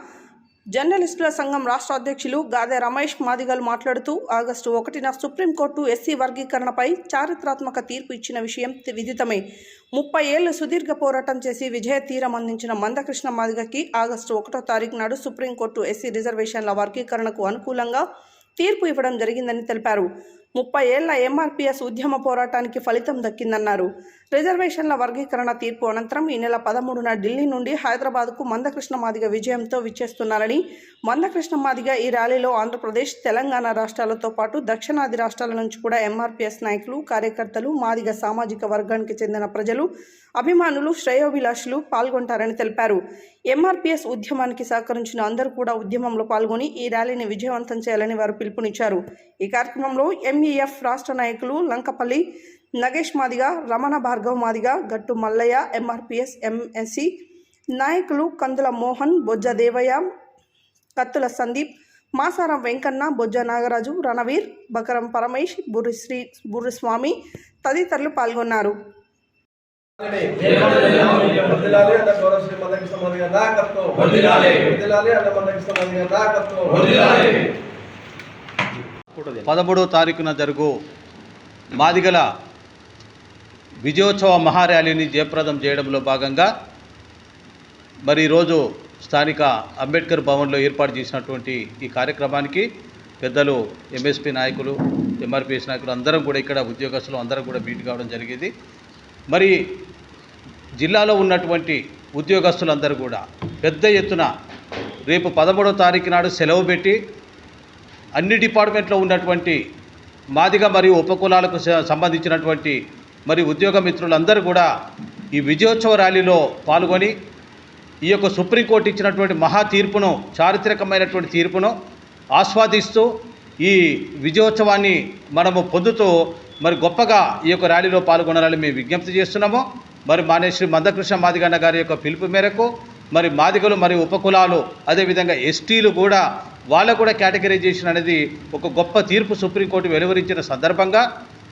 జర్నలిస్టుల సంఘం రాష్ట్ర అధ్యక్షులు గాదె రమేష్ మాదిగలు మాట్లాడుతూ ఆగస్టు 1న సుప్రీంకోర్టు ఎస్సీ వర్గీకరణపై చారిత్రాత్మక తీర్పు ఇచ్చిన విషయం విదితమే. 30 ఏళ్లు సుదీర్ఘ పోరాటం చేసి విజయ తీరం అందించిన మందకృష్ణ మాదిగకి ఆగస్టు 1వ తారీఖు నాడు సుప్రీంకోర్టు ఎస్సీ రిజర్వేషన్ల వర్గీకరణకు అనుకూలంగా తీర్పు ఇవ్వడం జరిగిందని తెలిపారు. 30 ఏళ్ల ఎంఆర్పీఎస్ ఉద్యమ పోరాటానికి ఫలితం దక్కిందన్నారు. రిజర్వేషన్ల వర్గీకరణ తీర్పు అనంతరం ఈ నెల 13న ఢిల్లీ నుండి హైదరాబాద్కు మందకృష్ణ మాదిగ విజయంతో విచ్చేస్తున్నారని, మందకృష్ణ మాదిగ ఈ ర్యాలీలో ఆంధ్రప్రదేశ్, తెలంగాణ రాష్ట్రాలతో పాటు దక్షిణాది రాష్ట్రాల నుంచి కూడా ఎంఆర్పీఎస్ నాయకులు, కార్యకర్తలు, మాదిగ సామాజిక వర్గానికి చెందిన ప్రజలు, అభిమానులు, శ్రేయోభిలాషులు పాల్గొంటారని తెలిపారు. ఎంఆర్పీఎస్ ఉద్యమానికి సహకరించిన అందరూ కూడా ఉద్యమంలో పాల్గొని ఈ ర్యాలీని విజయవంతం చేయాలని వారు పిలుపునిచ్చారు. ఈ కార్యక్రమంలో ఎంఈఎఫ్ రాష్ట్ర నాయకులు లంకపల్లి నగేష్ మాదిగ, రమణ భార్గవ్ మాదిగ, గట్టు మల్లయ్య, ఎంఆర్పీఎస్ ఎంఎస్సి నాయకులు కందుల మోహన్, బొజ్జ దేవయ్య, కత్తుల సందీప్, మాసారం వెంకన్న, బొజ్జ నాగరాజు, రణవీర్, బకరం పరమేష్, బుర్రి స్వామి తదితరులు పాల్గొన్నారు. పదమూడవ తారీఖున జరుగు మాదిగల విజయోత్సవ మహార్యాలీని జయప్రదం చేయడంలో భాగంగా మరి ఈరోజు స్థానిక అంబేద్కర్ భవన్లో ఏర్పాటు చేసినటువంటి ఈ కార్యక్రమానికి పెద్దలు ఎంఎస్పీ నాయకులు, ఎంఆర్పీఎస్ నాయకులు అందరం కూడా, ఇక్కడ ఉద్యోగస్తులు అందరం కూడా మీట్ కావడం జరిగింది. మరి జిల్లాలో ఉన్నటువంటి ఉద్యోగస్తులందరూ కూడా పెద్ద ఎత్తున రేపు 13వ తారీఖు నాడు సెలవు పెట్టి అన్ని డిపార్ట్మెంట్లో ఉన్నటువంటి మాదిగ మరియు ఉపకులాలకు సంబంధించినటువంటి మరి ఉద్యోగ మిత్రులందరూ కూడా ఈ విజయోత్సవ ర్యాలీలో పాల్గొని ఈ యొక్క సుప్రీంకోర్టు ఇచ్చినటువంటి మహా తీర్పును, చారిత్రకమైనటువంటి తీర్పును ఆస్వాదిస్తూ ఈ విజయోత్సవాన్ని మనము పొందుతూ మరి గొప్పగా ఈ యొక్క ర్యాలీలో పాల్గొనాలని మేము విజ్ఞప్తి చేస్తున్నాము. మరి శ్రీ మందకృష్ణ మాదిగన్న గారి యొక్క పిలుపు మేరకు మరి మాదిగలు మరియు ఉపకులాలు, అదేవిధంగా ఎస్టీలు కూడా, వాళ్ళకు కూడా కేటగరైజేషన్ అనేది ఒక గొప్ప తీర్పు సుప్రీంకోర్టు వెలువరించిన సందర్భంగా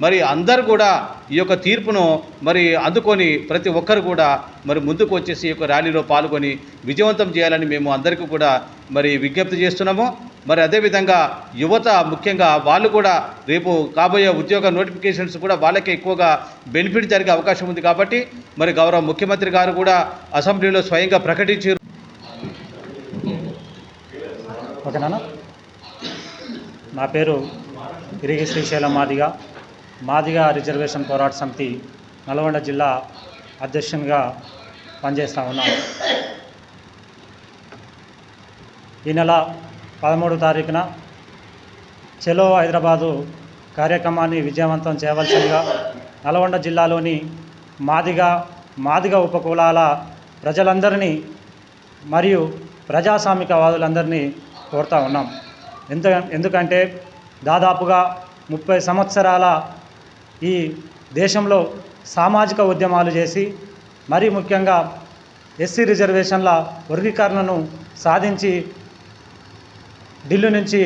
మరి అందరూ కూడా ఈ యొక్క తీర్పును మరి అందుకొని ప్రతి ఒక్కరు కూడా మరి ముందుకు వచ్చేసి ఈ యొక్క ర్యాలీలో పాల్గొని విజయవంతం చేయాలని మేము అందరికీ కూడా మరి విజ్ఞప్తి చేస్తున్నాము. మరి అదేవిధంగా యువత ముఖ్యంగా వాళ్ళు కూడా రేపు కాబోయే ఉద్యోగ నోటిఫికేషన్స్ కూడా వాళ్ళకే ఎక్కువగా బెనిఫిట్ జరిగే అవకాశం ఉంది. కాబట్టి మరి గౌరవ ముఖ్యమంత్రి గారు కూడా అసెంబ్లీలో స్వయంగా ప్రకటించారు. ఓకేనా? నా పేరు ఇరిగి శ్రీశైలం మాదిగ రిజర్వేషన్ పోరాట సమితి నల్గొండ జిల్లా అధ్యక్షునిగా పనిచేస్తూ ఉన్నాను. ఈ నెల 13వ తారీఖున చలో హైదరాబాదు కార్యక్రమాన్ని విజయవంతం చేయవలసిందిగా నల్గొండ జిల్లాలోని మాదిగ ఉపకులాల ప్రజలందరినీ మరియు ప్రజాస్వామికవాదులందరినీ కోరుతూ ఉన్నాం. ఎందుకంటే దాదాపుగా 30 సంవత్సరాల ఈ దేశంలో సామాజిక ఉద్యమాలు చేసి మరీ ముఖ్యంగా ఎస్సీ రిజర్వేషన్ల వర్గీకరణను సాధించి ఢిల్లీ నుంచి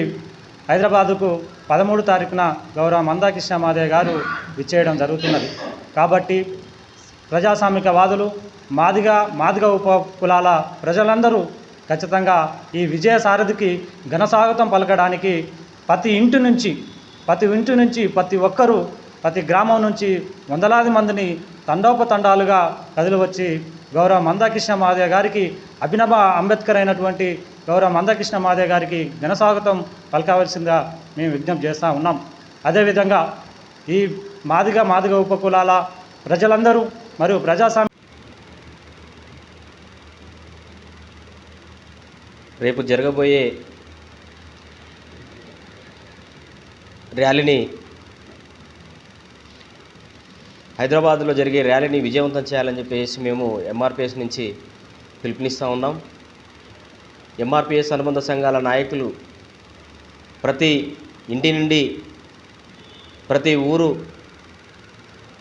హైదరాబాదుకు 13వ తారీఖున గౌరవ మందకృష్ణ మాదిగ గారు విచ్చేయడం జరుగుతున్నది. కాబట్టి ప్రజాస్వామికవాదులు, మాదిగ ఉపకులాల ప్రజలందరూ ఖచ్చితంగా ఈ విజయ సారథికి ఘనస్వాగతం పలకడానికి ప్రతి ఇంటి నుంచి ప్రతి ఒక్కరూ, ప్రతి గ్రామం నుంచి వందలాది మందిని తండోపతండాలుగా కదిలి వచ్చి గౌరవ మందకృష్ణ మాదిగ గారికి, అభినవ అంబేద్కర్ అయినటువంటి గౌరవ మందకృష్ణ మాదిగ గారికి ఘనస్వాగతం పలకవలసిందిగా మేము విజ్ఞప్తి చేస్తూ ఉన్నాం. అదేవిధంగా ఈ మాదిగ ఉపకులాల ప్రజలందరూ మరియు రేపు జరగబోయే ర్యాలీని, హైదరాబాద్లో జరిగే ర్యాలీని విజయవంతం చేయాలని చెప్పేసి మేము ఎంఆర్పీఎస్ నుంచి పిలుపునిస్తూ ఉన్నాం. ఎంఆర్పీఎస్ అనుబంధ సంఘాల నాయకులు ప్రతి ఇంటి నుండి, ప్రతి ఊరు,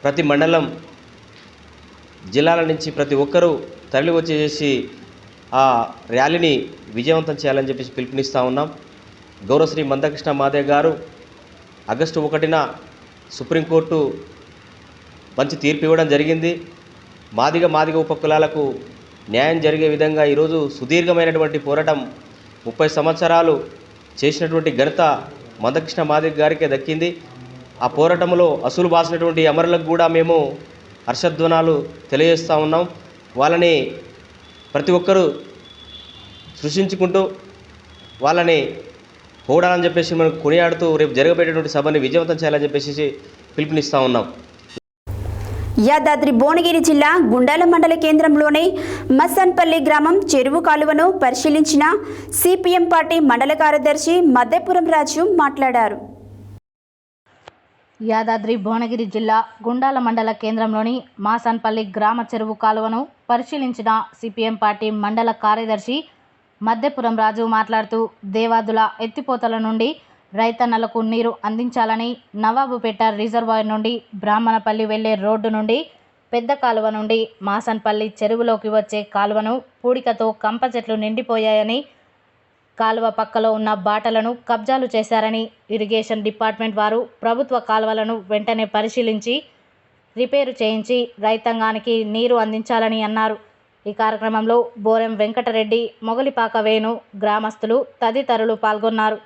ప్రతి మండలం, జిల్లాల నుంచి ప్రతి ఒక్కరూ తరలి వచ్చేసి ఆ ర్యాలీని విజయవంతం చేయాలని చెప్పేసి పిలుపునిస్తూ ఉన్నాం. గౌరవశ్రీ మందకృష్ణ మాదేవ్ గారు ఆగస్టు 1న సుప్రీంకోర్టు మంచి తీర్పు ఇవ్వడం జరిగింది. మాదిగ ఉపకులాలకు న్యాయం జరిగే విధంగా ఈరోజు సుదీర్ఘమైనటువంటి పోరాటం 30 సంవత్సరాలు చేసినటువంటి ఘనత మందకృష్ణ మాదేవ్ గారికే దక్కింది. ఆ పోరాటంలో అసలు బాసినటువంటి అమరులకు కూడా మేము హర్షధ్వానాలు తెలియజేస్తూ ఉన్నాం. వాళ్ళని ప్రతి ఒక్కరూ సృష్టించుకుంటూ వాళ్ళని పోడాలని చెప్పేసి మనం కొనియాడుతూ రేపు జరగబోయేటువంటి సభని విజయవంతం చేయాలని చెప్పేసి పిలుపునిస్తూ ఉన్నాం. యాదాద్రి భువనగిరి జిల్లా గుండాల మండల కేంద్రంలోని మస్సన్పల్లి గ్రామం చెరువు కాలువను పరిశీలించిన సిపిఎం పార్టీ మండల కార్యదర్శి మద్దెపురం రాజు మాట్లాడారు. యాదాద్రి భువనగిరి జిల్లా గుండాల మండల కేంద్రంలోని మాసన్పల్లి గ్రామ చెరువు కాలువను పరిశీలించిన సిపిఎం పార్టీ మండల కార్యదర్శి మద్దెపురం రాజు మాట్లాడుతూ దేవాదుల ఎత్తిపోతల నుండి రైతన్నలకు నీరు అందించాలని, నవాబుపేట రిజర్వాయర్ నుండి బ్రాహ్మణపల్లి వెళ్లే రోడ్డు నుండి పెద్ద కాలువ నుండి మాసన్పల్లి చెరువులోకి వచ్చే కాలువను పూడికతో కంప చెట్లు నిండిపోయాయని, కాలువ పక్కలో ఉన్న బాటలను కబ్జాలు చేశారని, ఇరిగేషన్ డిపార్ట్మెంట్ వారు ప్రభుత్వ కాలువలను వెంటనే పరిశీలించి రిపేరు చేయించి రైతాంగానికి నీరు అందించాలని అన్నారు. ఈ కార్యక్రమంలో బోరెం వెంకటరెడ్డి, మొగలిపాక వేణు, గ్రామస్తులు తదితరులు పాల్గొన్నారు.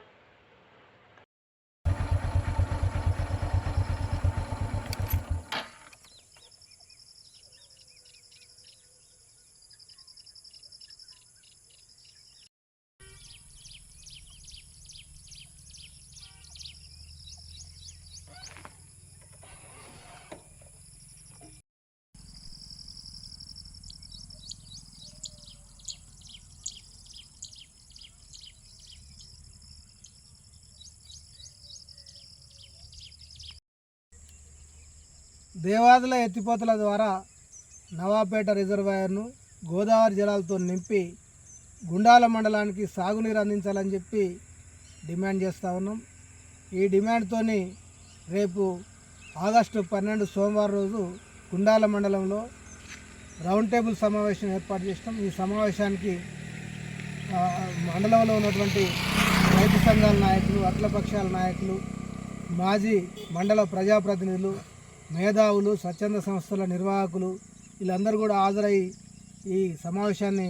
దేవాదుల ఎత్తిపోతల ద్వారా నవాబుపేట రిజర్వాయర్ను గోదావరి జలాలతో నింపి గుండాల మండలానికి సాగునీరు అందించాలని చెప్పి డిమాండ్ చేస్తూ ఉన్నాం. ఈ డిమాండ్తోని రేపు ఆగస్టు 12 సోమవారం రోజు గుండాల మండలంలో రౌండ్ టేబుల్ సమావేశం ఏర్పాటు చేస్తాం. ఈ సమావేశానికి మండలంలో ఉన్నటువంటి రైతు సంఘాల నాయకులు, అఖిలపక్షాల నాయకులు, మాజీ మండల ప్రజాప్రతినిధులు, మేధావులు, స్వచ్ఛంద సంస్థల నిర్వాహకులు వీళ్ళందరూ కూడా హాజరై ఈ సమావేశాన్ని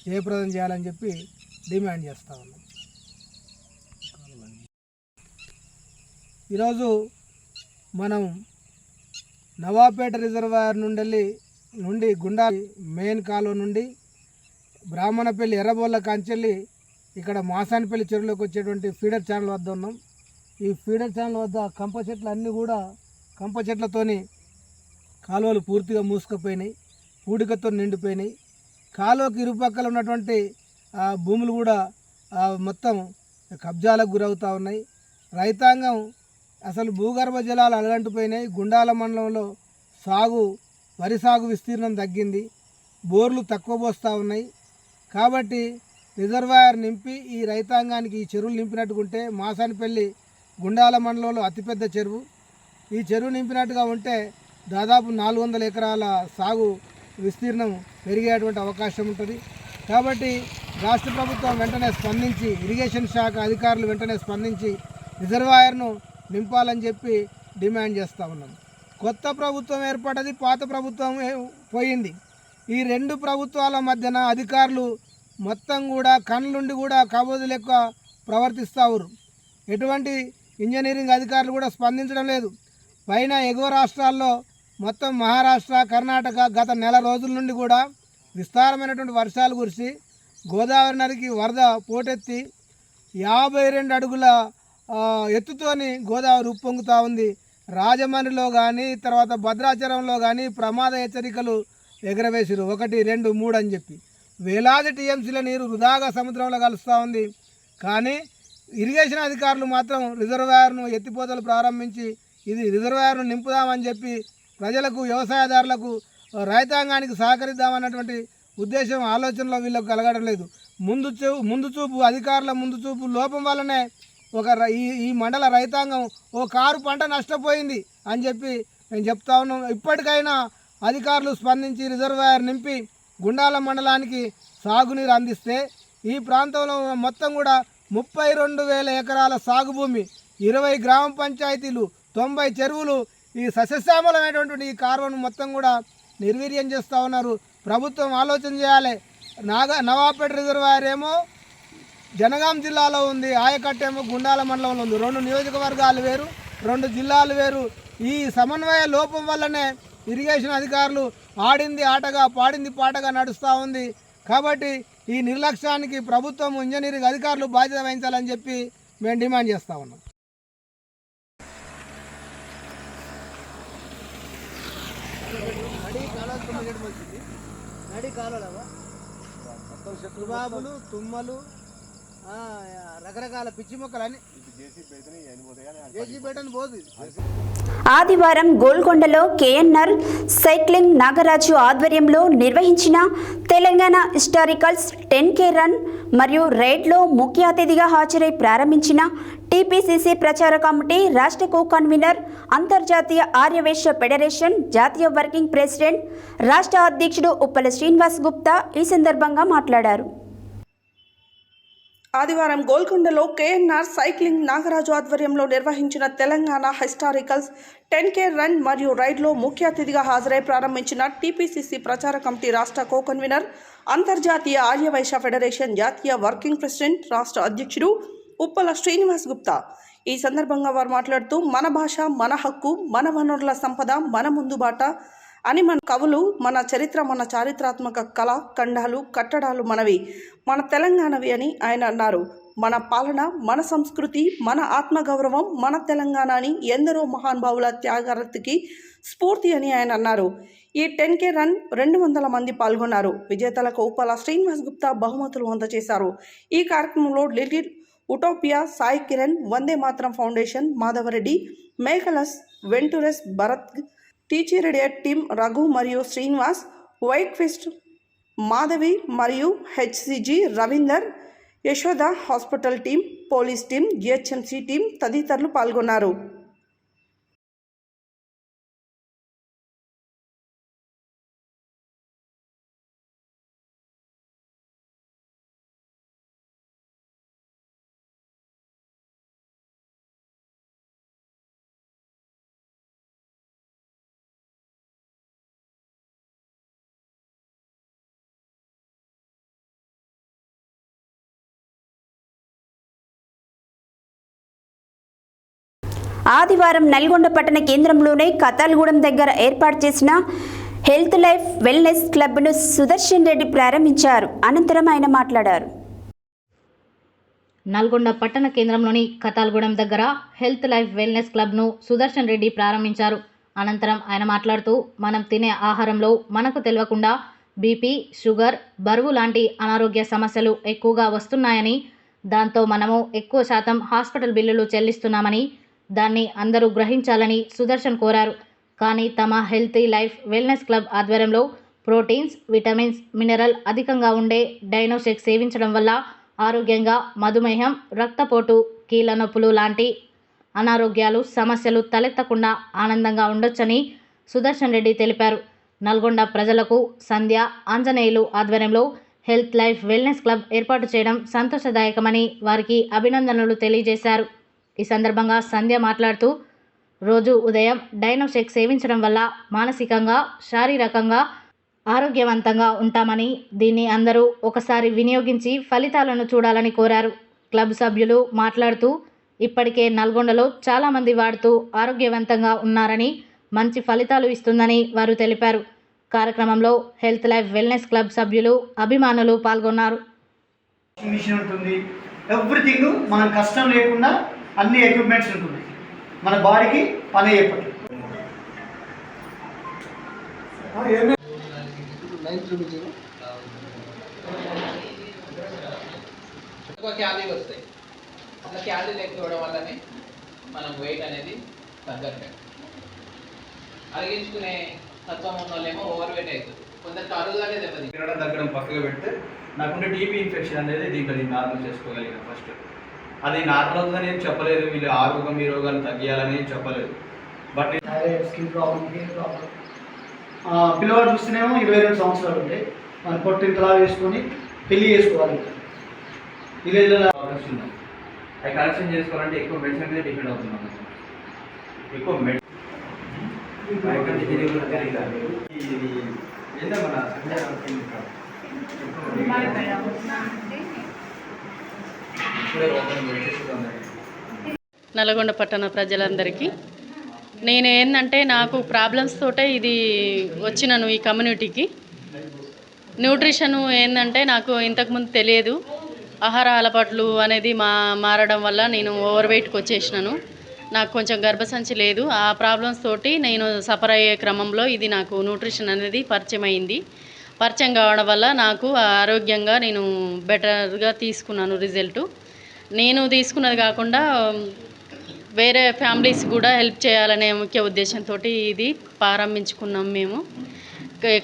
జయప్రదం చేయాలని చెప్పి డిమాండ్ చేస్తూ ఉన్నాం. ఈరోజు మనం నవాబుపేట రిజర్వాయర్ నుండి గుండా మెయిన్ కాలువ నుండి బ్రాహ్మణపల్లి ఎర్రబోళ్ళ కాంచెల్లి ఇక్కడ మాసానిపల్లి చెరువులోకి వచ్చేటువంటి ఫీడర్ ఛానల్ వద్ద ఉన్నాం. ఈ ఫీడర్ ఛానల్ వద్ద కంప చెట్లు అన్నీ కూడా కంప చెట్లతోని కాలువలు పూర్తిగా మూసుకుపోయినాయి, పూడికతో నిండిపోయినాయి. కాలువకి ఇరుపక్కల ఉన్నటువంటి భూములు కూడా మొత్తం కబ్జాలకు గురవుతూ ఉన్నాయి. రైతాంగం అసలు భూగర్భ జలాలు అలగంటిపోయినాయి. గుండాల మండలంలో వరి సాగు విస్తీర్ణం తగ్గింది, బోర్లు తక్కువ పోస్తూ ఉన్నాయి. కాబట్టి రిజర్వాయర్ నింపి ఈ రైతాంగానికి ఈ చెరువులు నింపినట్టుకుంటే మాసానిపల్లి గుండాల మండలంలో అతిపెద్ద చెరువు. ఈ చెరువు నింపినట్టుగా ఉంటే దాదాపు 400 ఎకరాల సాగు విస్తీర్ణం పెరిగేటువంటి అవకాశం ఉంటుంది. కాబట్టి రాష్ట్ర ప్రభుత్వం వెంటనే స్పందించి, ఇరిగేషన్ శాఖ అధికారులు వెంటనే స్పందించి రిజర్వాయర్ను నింపాలని చెప్పి డిమాండ్ చేస్తూ ఉన్నాం. కొత్త ప్రభుత్వం ఏర్పడ్డది, పాత ప్రభుత్వం పోయింది. ఈ రెండు ప్రభుత్వాల మధ్యన అధికారులు మొత్తం కూడా కళ్ళుండి కూడా కబోదు లెక్క ప్రవర్తిస్తారు. ఎటువంటి ఇంజనీరింగ్ అధికారులు కూడా స్పందించడం లేదు. పైన ఎగువ రాష్ట్రాల్లో మొత్తం మహారాష్ట్ర, కర్ణాటక గత నెల రోజుల నుండి కూడా విస్తారమైనటువంటి వర్షాలు కురిసి గోదావరి నదికి వరద పోటెత్తి 52 అడుగుల ఎత్తుతోని గోదావరి ఉప్పొంగుతూ ఉంది. రాజమండ్రిలో కానీ తర్వాత భద్రాచలంలో కానీ ప్రమాద హెచ్చరికలు ఎగరవేసిరు 1, 2, 3 అని చెప్పి. వేలాది టీఎంసీల నీరు వృధాగా సముద్రంలో కలుస్తూ ఉంది. కానీ ఇరిగేషన్ అధికారులు మాత్రం రిజర్వాయర్ను ఎత్తిపోతలు ప్రారంభించి ఇది రిజర్వాయర్ను నింపుదామని చెప్పి ప్రజలకు, వ్యవసాయదారులకు, రైతాంగానికి సహకరిద్దామన్నటువంటి ఉద్దేశం, ఆలోచనలో వీళ్ళకు కలగడం లేదు. ముందు చూపు అధికారుల ముందు చూపు లోపం వల్లనే ఈ మండల రైతాంగం ఓ కారు పంట నష్టపోయింది అని చెప్పి నేను చెప్తా ఉన్నాం. ఇప్పటికైనా అధికారులు స్పందించి రిజర్వాయర్ నింపి గుండాల మండలానికి సాగునీరు అందిస్తే ఈ ప్రాంతంలో మొత్తం కూడా 32,000 ఎకరాల సాగు భూమి, 20 గ్రామ పంచాయతీలు, 90 చెరువులు, ఈ సస్యశ్యామలమైనటువంటి ఈ కాలువను మొత్తం కూడా నిర్వీర్యం చేస్తూ ఉన్నారు. ప్రభుత్వం ఆలోచన చేయాలి. నవాపేట రిజర్వాయర్ ఏమో జనగాం జిల్లాలో ఉంది, ఆయకట్ట ఏమో గుండాల మండలంలో ఉంది. 2 నియోజకవర్గాలు వేరు, 2 జిల్లాలు వేరు. ఈ సమన్వయ లోపం వల్లనే ఇరిగేషన్ అధికారులు ఆడింది ఆటగా పాడింది పాటగా నడుస్తూ ఉంది. కాబట్టి ఈ నిర్లక్ష్యానికి ప్రభుత్వం, ఇంజనీరింగ్ అధికారులు బాధ్యత వహించాలని చెప్పి మేము డిమాండ్ చేస్తూ ఉన్నాం. సుబాబులు, తుమ్మలు, రకరకాల పిచ్చి మొక్కలు ఆదివారం గోల్కొండలో కేఎన్ఆర్ సైక్లింగ్ నాగరాజు ఆధ్వర్యంలో నిర్వహించిన తెలంగాణ హిస్టారికల్స్ 10K రన్ మరియు రైడ్లో ముఖ్య అతిథిగా హాజరై ప్రారంభించిన టీపీసీసీ ప్రచార కమిటీ రాష్ట్ర కో కన్వీనర్, అంతర్జాతీయ ఆర్యవైశ్య ఫెడరేషన్ జాతీయ వర్కింగ్ ప్రెసిడెంట్, రాష్ట్ర అధ్యక్షుడు ఉప్పల శ్రీనివాస్ గుప్తా ఈ సందర్భంగా మాట్లాడారు. ఆదివారం గోల్కొండలో కేఎన్ఆర్ సైక్లింగ్ నాగరాజు ఆధ్వర్యంలో నిర్వహించిన తెలంగాణ హిస్టారికల్స్ 10K రన్ మరియు రైడ్లో ముఖ్య అతిథిగా హాజరై ప్రారంభించిన టీపీసీసీ ప్రచార కమిటీ రాష్ట్ర కో కన్వీనర్, అంతర్జాతీయ ఆర్యవైశ్య ఫెడరేషన్ జాతీయ వర్కింగ్ ప్రెసిడెంట్, రాష్ట్ర అధ్యక్షుడు ఉప్పల శ్రీనివాస్ గుప్తా. ఈ సందర్భంగా వారు మాట్లాడుతూ మన భాష, మన హక్కు, మన వనరుల సంపద, మన ముందుబాట అని మన కవులు, మన చరిత్ర, మన చారిత్రాత్మక కళ ఖండాలు, కట్టడాలు మనవి, మన తెలంగాణవి అని ఆయన అన్నారు. మన పాలన, మన సంస్కృతి, మన ఆత్మగౌరవం, మన తెలంగాణ అని ఎందరో మహానుభావుల త్యాగరతికి స్ఫూర్తి అని ఆయన అన్నారు. ఈ 10K రన్ 200 మంది పాల్గొన్నారు. విజేతలకు ఉప్పల శ్రీనివాస్ గుప్తా బహుమతులు అందజేశారు. ఈ కార్యక్రమంలో little Utopia, Sai Kiran, Vande Mataram foundation, Madhavareddy, మేకలస్, ventures, Bharat, teacher idiot team, Raghu మరియు శ్రీనివాస్, వైట్ ఫిస్ట్, మాధవి మరియు HCG, Ravinder, Yashoda hospital team, police team, GHMC team తదితరులు పాల్గొన్నారు. ఆదివారం నల్గొండ పట్టణ కేంద్రంలోనే కతాల్గూడెం దగ్గర ఏర్పాటు చేసిన హెల్త్ లైఫ్ వెల్నెస్ క్లబ్ను సుదర్శన్ రెడ్డి ప్రారంభించారు. అనంతరం ఆయన మాట్లాడారు. నల్గొండ పట్టణ కేంద్రంలోని కతాల్గూడెం దగ్గర హెల్త్ లైఫ్ వెల్నెస్ క్లబ్ను సుదర్శన్ రెడ్డి ప్రారంభించారు. అనంతరం ఆయన మాట్లాడుతూ మనం తినే ఆహారంలో మనకు తెలియకుండా బీపీ, షుగర్, బరువు లాంటి అనారోగ్య సమస్యలు ఎక్కువగా వస్తున్నాయని, దాంతో మనము ఎక్కువ శాతం హాస్పిటల్ బిల్లులు చెల్లిస్తున్నామని, దాన్ని అందరూ గ్రహించాలని సుదర్శన్ కోరారు. కానీ తమ హెల్తీ లైఫ్ వెల్నెస్ క్లబ్ ఆధ్వర్యంలో ప్రోటీన్స్, విటమిన్స్, మినరల్ అధికంగా ఉండే డైనోషేక్ సేవించడం వల్ల ఆరోగ్యంగా మధుమేహం, రక్తపోటు, కీళ్ళ నొప్పులు లాంటి అనారోగ్యాలు సమస్యలు తలెత్తకుండా ఆనందంగా ఉండొచ్చని సుదర్శన్ రెడ్డి తెలిపారు. నల్గొండ ప్రజలకు సంధ్య, ఆంజనేయులు ఆధ్వర్యంలో హెల్త్ లైఫ్ వెల్నెస్ క్లబ్ ఏర్పాటు చేయడం సంతోషదాయకమని వారికి అభినందనలు తెలియజేశారు. ఈ సందర్భంగా సంధ్య మాట్లాడుతూ రోజు ఉదయం డైనోషేక్ సేవించడం వల్ల మానసికంగా, శారీరకంగా ఆరోగ్యవంతంగా ఉంటామని, దీన్ని అందరూ ఒకసారి వినియోగించి ఫలితాలను చూడాలని కోరారు. క్లబ్ సభ్యులు మాట్లాడుతూ ఇప్పటికే నల్గొండలో చాలామంది వాడుతూ ఆరోగ్యవంతంగా ఉన్నారని, మంచి ఫలితాలు ఇస్తుందని వారు తెలిపారు. కార్యక్రమంలో హెల్త్ లైఫ్ వెల్నెస్ క్లబ్ సభ్యులు, అభిమానులు పాల్గొన్నారు. ఎవ్రీథింగ్ మనం కష్టం లేకుండా అన్ని ఎక్విప్మెంట్స్ ఉంటుంది, మన బాడీకి పని చెప్పండి. క్యాలరీలు వస్తాయి. అట్లా క్యాలరీలు ఎక్కువ ఇవ్వడం వల్లనే మనం వెయిట్ అనేది తగ్గట్లేదు. అరిగించుకునే తత్వం ఉన్న వాళ్ళేమో ఓవర్ వెయిట్ అవుతుంది, కొందరికి అరుగుదలే దెబ్బతింది. తినడం తగ్గడం పక్కగా పెడితే నాకుంటే టీబీ ఇన్ఫెక్షన్ అనేది దీంట్లో నేను నార్మల్ చేసుకోగలిగాను. ఫస్ట్ అది నార్మల్ అవుతుందని ఏం చెప్పలేదు, వీళ్ళు ఆ రోగం ఈ రోగాలు తగ్గియాలని ఏం చెప్పలేదు. But skin problem, hair problem, పిల్లవాడు చూస్తేనేమో 22 సంవత్సరాలు ఉంటాయి, మన పొట్టింతలా వేసుకొని పెళ్లి చేసుకోవాలి. విలేజ్లో అవి కరెక్షన్ చేసుకోవాలంటే ఎక్కువ మెడిసిన్ మీద డిపెండ్ అవుతున్నాం. ఎక్కువ నల్గొండ పట్టణ ప్రజలందరికీ నేను ఏంటంటే నాకు ప్రాబ్లమ్స్ తోటే ఇది వచ్చినాను ఈ కమ్యూనిటీకి. న్యూట్రిషన్ ఏంటంటే నాకు ఇంతకుముందు తెలియదు. ఆహార అలవాట్లు అనేది మారడం వల్ల నేను ఓవర్ వెయిట్కి వచ్చేసినాను. నాకు కొంచెం గర్భసంచి లేదు. ఆ ప్రాబ్లమ్స్ తోటి నేను సఫర్ అయ్యే క్రమంలో ఇది నాకు న్యూట్రిషన్ అనేది పరిచయం అయింది. పరిచయం కావడం వల్ల నాకు ఆరోగ్యంగా నేను బెటర్గా తీసుకున్నాను రిజల్ట్. నేను తీసుకున్నది కాకుండా వేరే ఫ్యామిలీస్ కూడా హెల్ప్ చేయాలనే ముఖ్య ఉద్దేశంతో ఇది ప్రారంభించుకున్నాం మేము.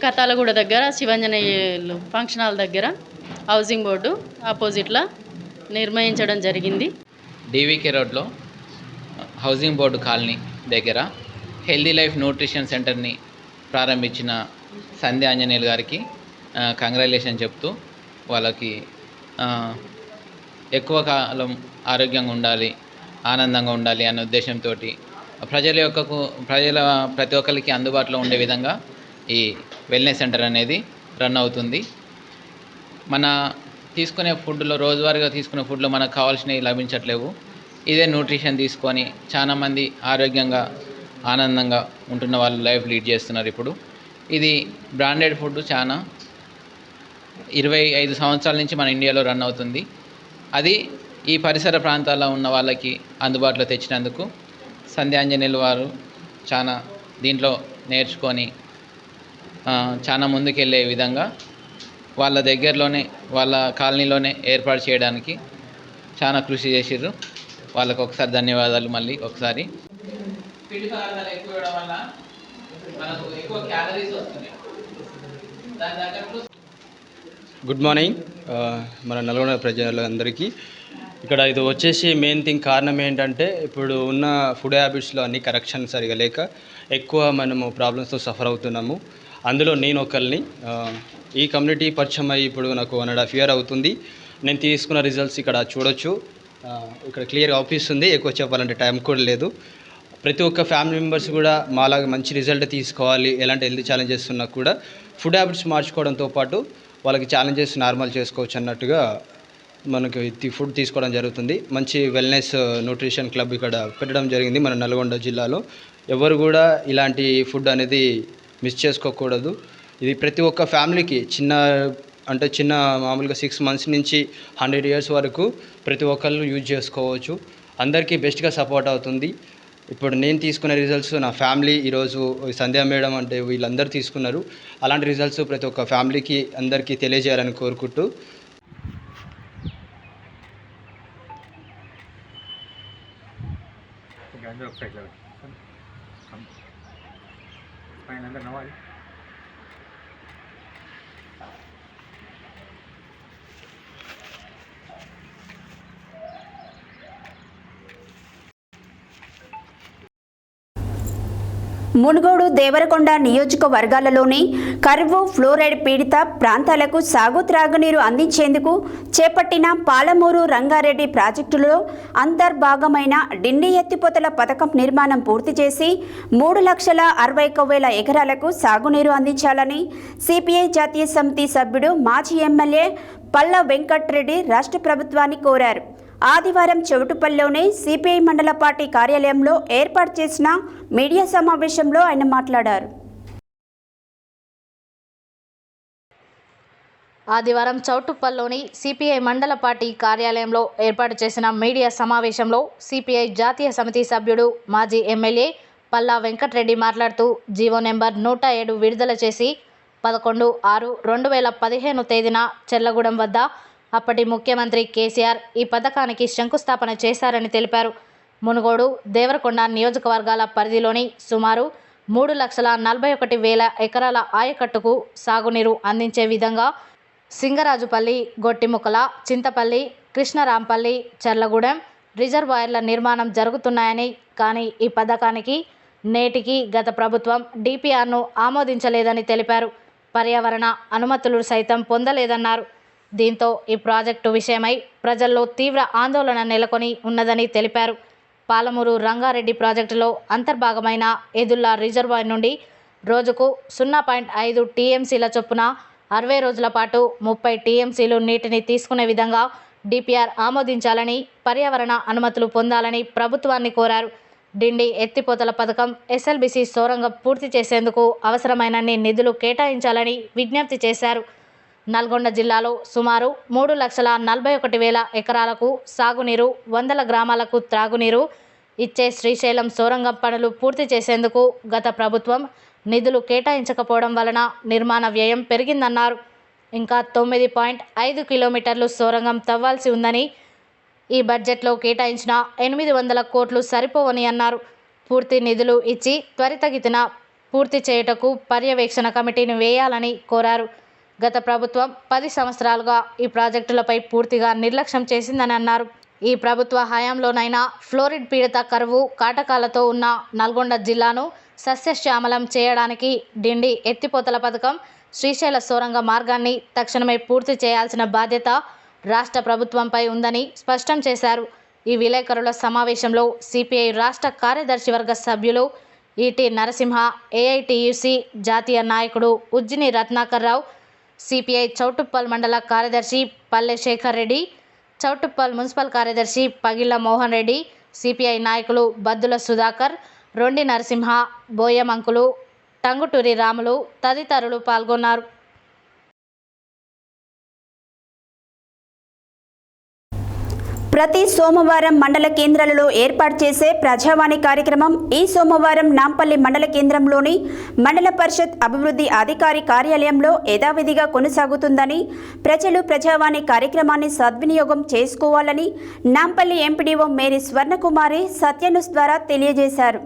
కతాలగూడ దగ్గర శివాంజనేయులు ఫంక్షన్ హాల్ దగ్గర హౌసింగ్ బోర్డు ఆపోజిట్లో నిర్మించడం జరిగింది. డీవీకే రోడ్లో హౌసింగ్ బోర్డు కాలనీ దగ్గర హెల్దీ లైఫ్ న్యూట్రిషన్ సెంటర్ని ప్రారంభించిన సంధ్య ఆంజనేయులు గారికి కంగ్రాచులేషన్ చెప్తూ వాళ్ళకి ఎక్కువ కాలం ఆరోగ్యంగా ఉండాలి, ఆనందంగా ఉండాలి అనే ఉద్దేశంతో ప్రజల ప్రతి ఒక్కరికి అందుబాటులో ఉండే విధంగా ఈ వెల్నెస్ సెంటర్ అనేది రన్ అవుతుంది. మన తీసుకునే ఫుడ్లో రోజువారీగా తీసుకునే ఫుడ్లో మనకు కావాల్సినవి లభించట్లేవు. ఇదే న్యూట్రిషన్ తీసుకొని చాలామంది ఆరోగ్యంగా ఆనందంగా ఉంటున్న వాళ్ళు లైఫ్ లీడ్ చేస్తున్నారు. ఇప్పుడు ఇది బ్రాండెడ్ ఫుడ్ చాలా 25 సంవత్సరాల నుంచి మన ఇండియాలో రన్ అవుతుంది. అది ఈ పరిసర ప్రాంతాల్లో ఉన్న వాళ్ళకి అందుబాటులో తెచ్చినందుకు సంధ్యాంజనేయులు వారు చాలా దీంట్లో నేర్చుకొని చాలా ముందుకెళ్ళే విధంగా వాళ్ళ దగ్గరలోనే వాళ్ళ కాలనీలోనే ఏర్పాటు చేయడానికి చాలా కృషి చేసిర్రు. వాళ్ళకు ఒకసారి ధన్యవాదాలు. మళ్ళీ ఒకసారి పిండి పదార్థాలు ఎక్కువ ఇవ్వడం వల్ల మనకు ఎక్కువ క్యాలరీస్ వస్తున్నాయి. దాని తగ్గట్టు గుడ్ మార్నింగ్ మన నల్గొండ ప్రజలందరికీ. ఇక్కడ ఇది వచ్చేసి మెయిన్ థింగ్ కారణం ఏంటంటే ఇప్పుడు ఉన్న ఫుడ్ హ్యాబిట్స్లో అన్ని కరెక్షన్ సరిగా లేక ఎక్కువ మనము ప్రాబ్లమ్స్తో సఫర్ అవుతున్నాము. అందులో నేను ఒకరిని. ఈ కమ్యూనిటీ పరిచయం అయ్యి ఇప్పుడు నాకు 1.5 year అవుతుంది. నేను తీసుకున్న రిజల్ట్స్ ఇక్కడ చూడొచ్చు. ఇక్కడ క్లియర్గా అవుపిస్తుంది. ఎక్కువ చెప్పాలంటే టైం కూడా లేదు. ప్రతి ఒక్క ఫ్యామిలీ మెంబర్స్ కూడా మాలాగా మంచి రిజల్ట్ తీసుకోవాలి, ఎలాంటి హెల్త్ ఛాలెంజెస్ ఉన్నా కూడా ఫుడ్ హ్యాబిట్స్ మార్చుకోవడంతో పాటు వాళ్ళకి ఛాలెంజెస్ నార్మల్ చేసుకోవచ్చు అన్నట్టుగా మనకి ఫుడ్ తీసుకోవడం జరుగుతుంది. మంచి వెల్నెస్ న్యూట్రిషన్ క్లబ్ ఇక్కడ పెట్టడం జరిగింది మన నల్గొండ జిల్లాలో. ఎవరు కూడా ఇలాంటి ఫుడ్ అనేది మిస్ చేసుకోకూడదు. ఇది ప్రతి ఒక్క ఫ్యామిలీకి చిన్న మామూలుగా 6 months నుంచి 100 years వరకు ప్రతి ఒక్కళ్ళు యూజ్ చేసుకోవచ్చు. అందరికీ బెస్ట్గా సపోర్ట్ అవుతుంది. ఇప్పుడు నేను తీసుకున్న రిజల్ట్స్ నా ఫ్యామిలీ ఈరోజు సంధ్యా మేడం అంటే వీళ్ళందరూ తీసుకున్నారు. అలాంటి రిజల్ట్స్ ప్రతి ఒక్క ఫ్యామిలీకి అందరికీ తెలియజేయాలని కోరుకుంటూ మునుగోడు దేవరకొండ నియోజకవర్గాలలోని కరువు ఫ్లోరైడ్ పీడిత ప్రాంతాలకు సాగు త్రాగునీరు అందించేందుకు చేపట్టిన పాలమూరు రంగారెడ్డి ప్రాజెక్టులో అంతర్భాగమైన డిండి ఎత్తిపోతల పథకం నిర్మాణం పూర్తి చేసి 3,61,000 ఎకరాలకు సాగునీరు అందించాలని సిపిఐ జాతీయ సమితి సభ్యుడు మాజీ ఎమ్మెల్యే పల్లా వెంకట్రెడ్డి రాష్ట్ర ప్రభుత్వాన్ని కోరారు. ఆదివారం చెవిటుపల్లిలోని సిపిఐ మండల పార్టీ కార్యాలయంలో ఏర్పాటు చేసిన మీడియా సమావేశంలో ఆయన మాట్లాడారు. ఆదివారం చౌటుప్పల్లోని సిపిఐ మండల పార్టీ కార్యాలయంలో ఏర్పాటు చేసిన మీడియా సమావేశంలో సిపిఐ జాతీయ సమితి సభ్యుడు మాజీ ఎమ్మెల్యే పల్లా వెంకట్రెడ్డి మాట్లాడుతూ జీవో నెంబర్ 107 విడుదల చేసి 11/6/2015 తేదీన చెర్లగూడెం వద్ద అప్పటి ముఖ్యమంత్రి కేసీఆర్ ఈ పథకానికి శంకుస్థాపన చేశారని తెలిపారు. మునుగోడు దేవరకొండ నియోజకవర్గాల పరిధిలోని సుమారు 3,41,000 ఎకరాల ఆయకట్టుకు సాగునీరు అందించే విధంగా సింగరాజుపల్లి, గొట్టిముక్కల, చింతపల్లి, కృష్ణరాంపల్లి, చెర్లగూడెం రిజర్వాయర్ల నిర్మాణం జరుగుతున్నాయని, కానీ ఈ పథకానికి నేటికి గత ప్రభుత్వం డిపిఆర్ను ఆమోదించలేదని తెలిపారు. పర్యావరణ అనుమతులు సైతం పొందలేదన్నారు. దీంతో ఈ ప్రాజెక్టు విషయమై ప్రజల్లో తీవ్ర ఆందోళన నెలకొని ఉన్నదని తెలిపారు. పాలమూరు రంగారెడ్డి ప్రాజెక్టులో అంతర్భాగమైన ఎదుల్లా రిజర్వాయర్ నుండి రోజుకు 0.5 టీఎంసీల చొప్పున 60 రోజుల పాటు 30 టీఎంసీలు నీటిని తీసుకునే విధంగా డిపిఆర్ ఆమోదించాలని, పర్యావరణ అనుమతులు పొందాలని ప్రభుత్వాన్ని కోరారు. డిండి ఎత్తిపోతల పథకం ఎస్ఎల్బీసీ సొరంగం పూర్తి చేసేందుకు అవసరమైనన్ని నిధులు కేటాయించాలని విజ్ఞప్తి చేశారు. నల్గొండ జిల్లాలో సుమారు 3,41,000 ఎకరాలకు సాగునీరు, 100 గ్రామాలకు త్రాగునీరు ఇచ్చే శ్రీశైలం సొరంగం పనులు పూర్తి చేసేందుకు గత ప్రభుత్వం నిధులు కేటాయించకపోవడం వలన నిర్మాణ వ్యయం పెరిగిందన్నారు. ఇంకా 9.5 కిలోమీటర్లు సొరంగం తవ్వాల్సి ఉందని, ఈ బడ్జెట్లో కేటాయించిన 800 కోట్లు సరిపోవని అన్నారు. పూర్తి నిధులు ఇచ్చి త్వరితగతిన పూర్తి చేయుటకు పర్యవేక్షణ కమిటీని వేయాలని కోరారు. గత ప్రభుత్వం 10 సంవత్సరాలుగా ఈ ప్రాజెక్టులపై పూర్తిగా నిర్లక్ష్యం చేసిందని అన్నారు. ఈ ప్రభుత్వ హయాంలోనైనా ఫ్లోరిడ్ పీడిత కరువు కాటకాలతో ఉన్న నల్గొండ జిల్లాను సస్యశ్యామలం చేయడానికి డిండి ఎత్తిపోతల పథకం, శ్రీశైల సొరంగ మార్గాన్ని తక్షణమే పూర్తి చేయాల్సిన బాధ్యత రాష్ట్ర ప్రభుత్వంపై ఉందని స్పష్టం చేశారు. ఈ విలేకరుల సమావేశంలో సిపిఐ రాష్ట్ర కార్యదర్శి వర్గ సభ్యులు ఈటీ నరసింహ, ఏఐటియుసి జాతీయ నాయకుడు ఉజ్జిని రత్నాకర్ రావు, సిపిఐ చౌటుప్పల్ మండల కార్యదర్శి పల్లె శేఖర్ రెడ్డి, చౌటుప్పల్ మున్సిపల్ కార్యదర్శి పగిళ్ల మోహన్ రెడ్డి, సిపిఐ నాయకులు బద్దుల సుధాకర్, రొండి నరసింహ, బోయమంకులు, టంగుటూరి రాములు తదితరులు పాల్గొన్నారు. ప్రతి సోమవారం మండల కేంద్రాలలో ఏర్పాటు చేసే ప్రజావాణి కార్యక్రమం ఈ సోమవారం నాంపల్లి మండల కేంద్రంలోని మండల పరిషత్ అభివృద్ధి అధికారి కార్యాలయంలో యథావిధిగా కొనసాగుతుందని, ప్రజలు ప్రజావాణి కార్యక్రమాన్ని సద్వినియోగం చేసుకోవాలని నాంపల్లి ఎంపీడీఓ మేరీ స్వర్ణకుమారి సత్యన్యూస్ ద్వారా తెలియజేశారు.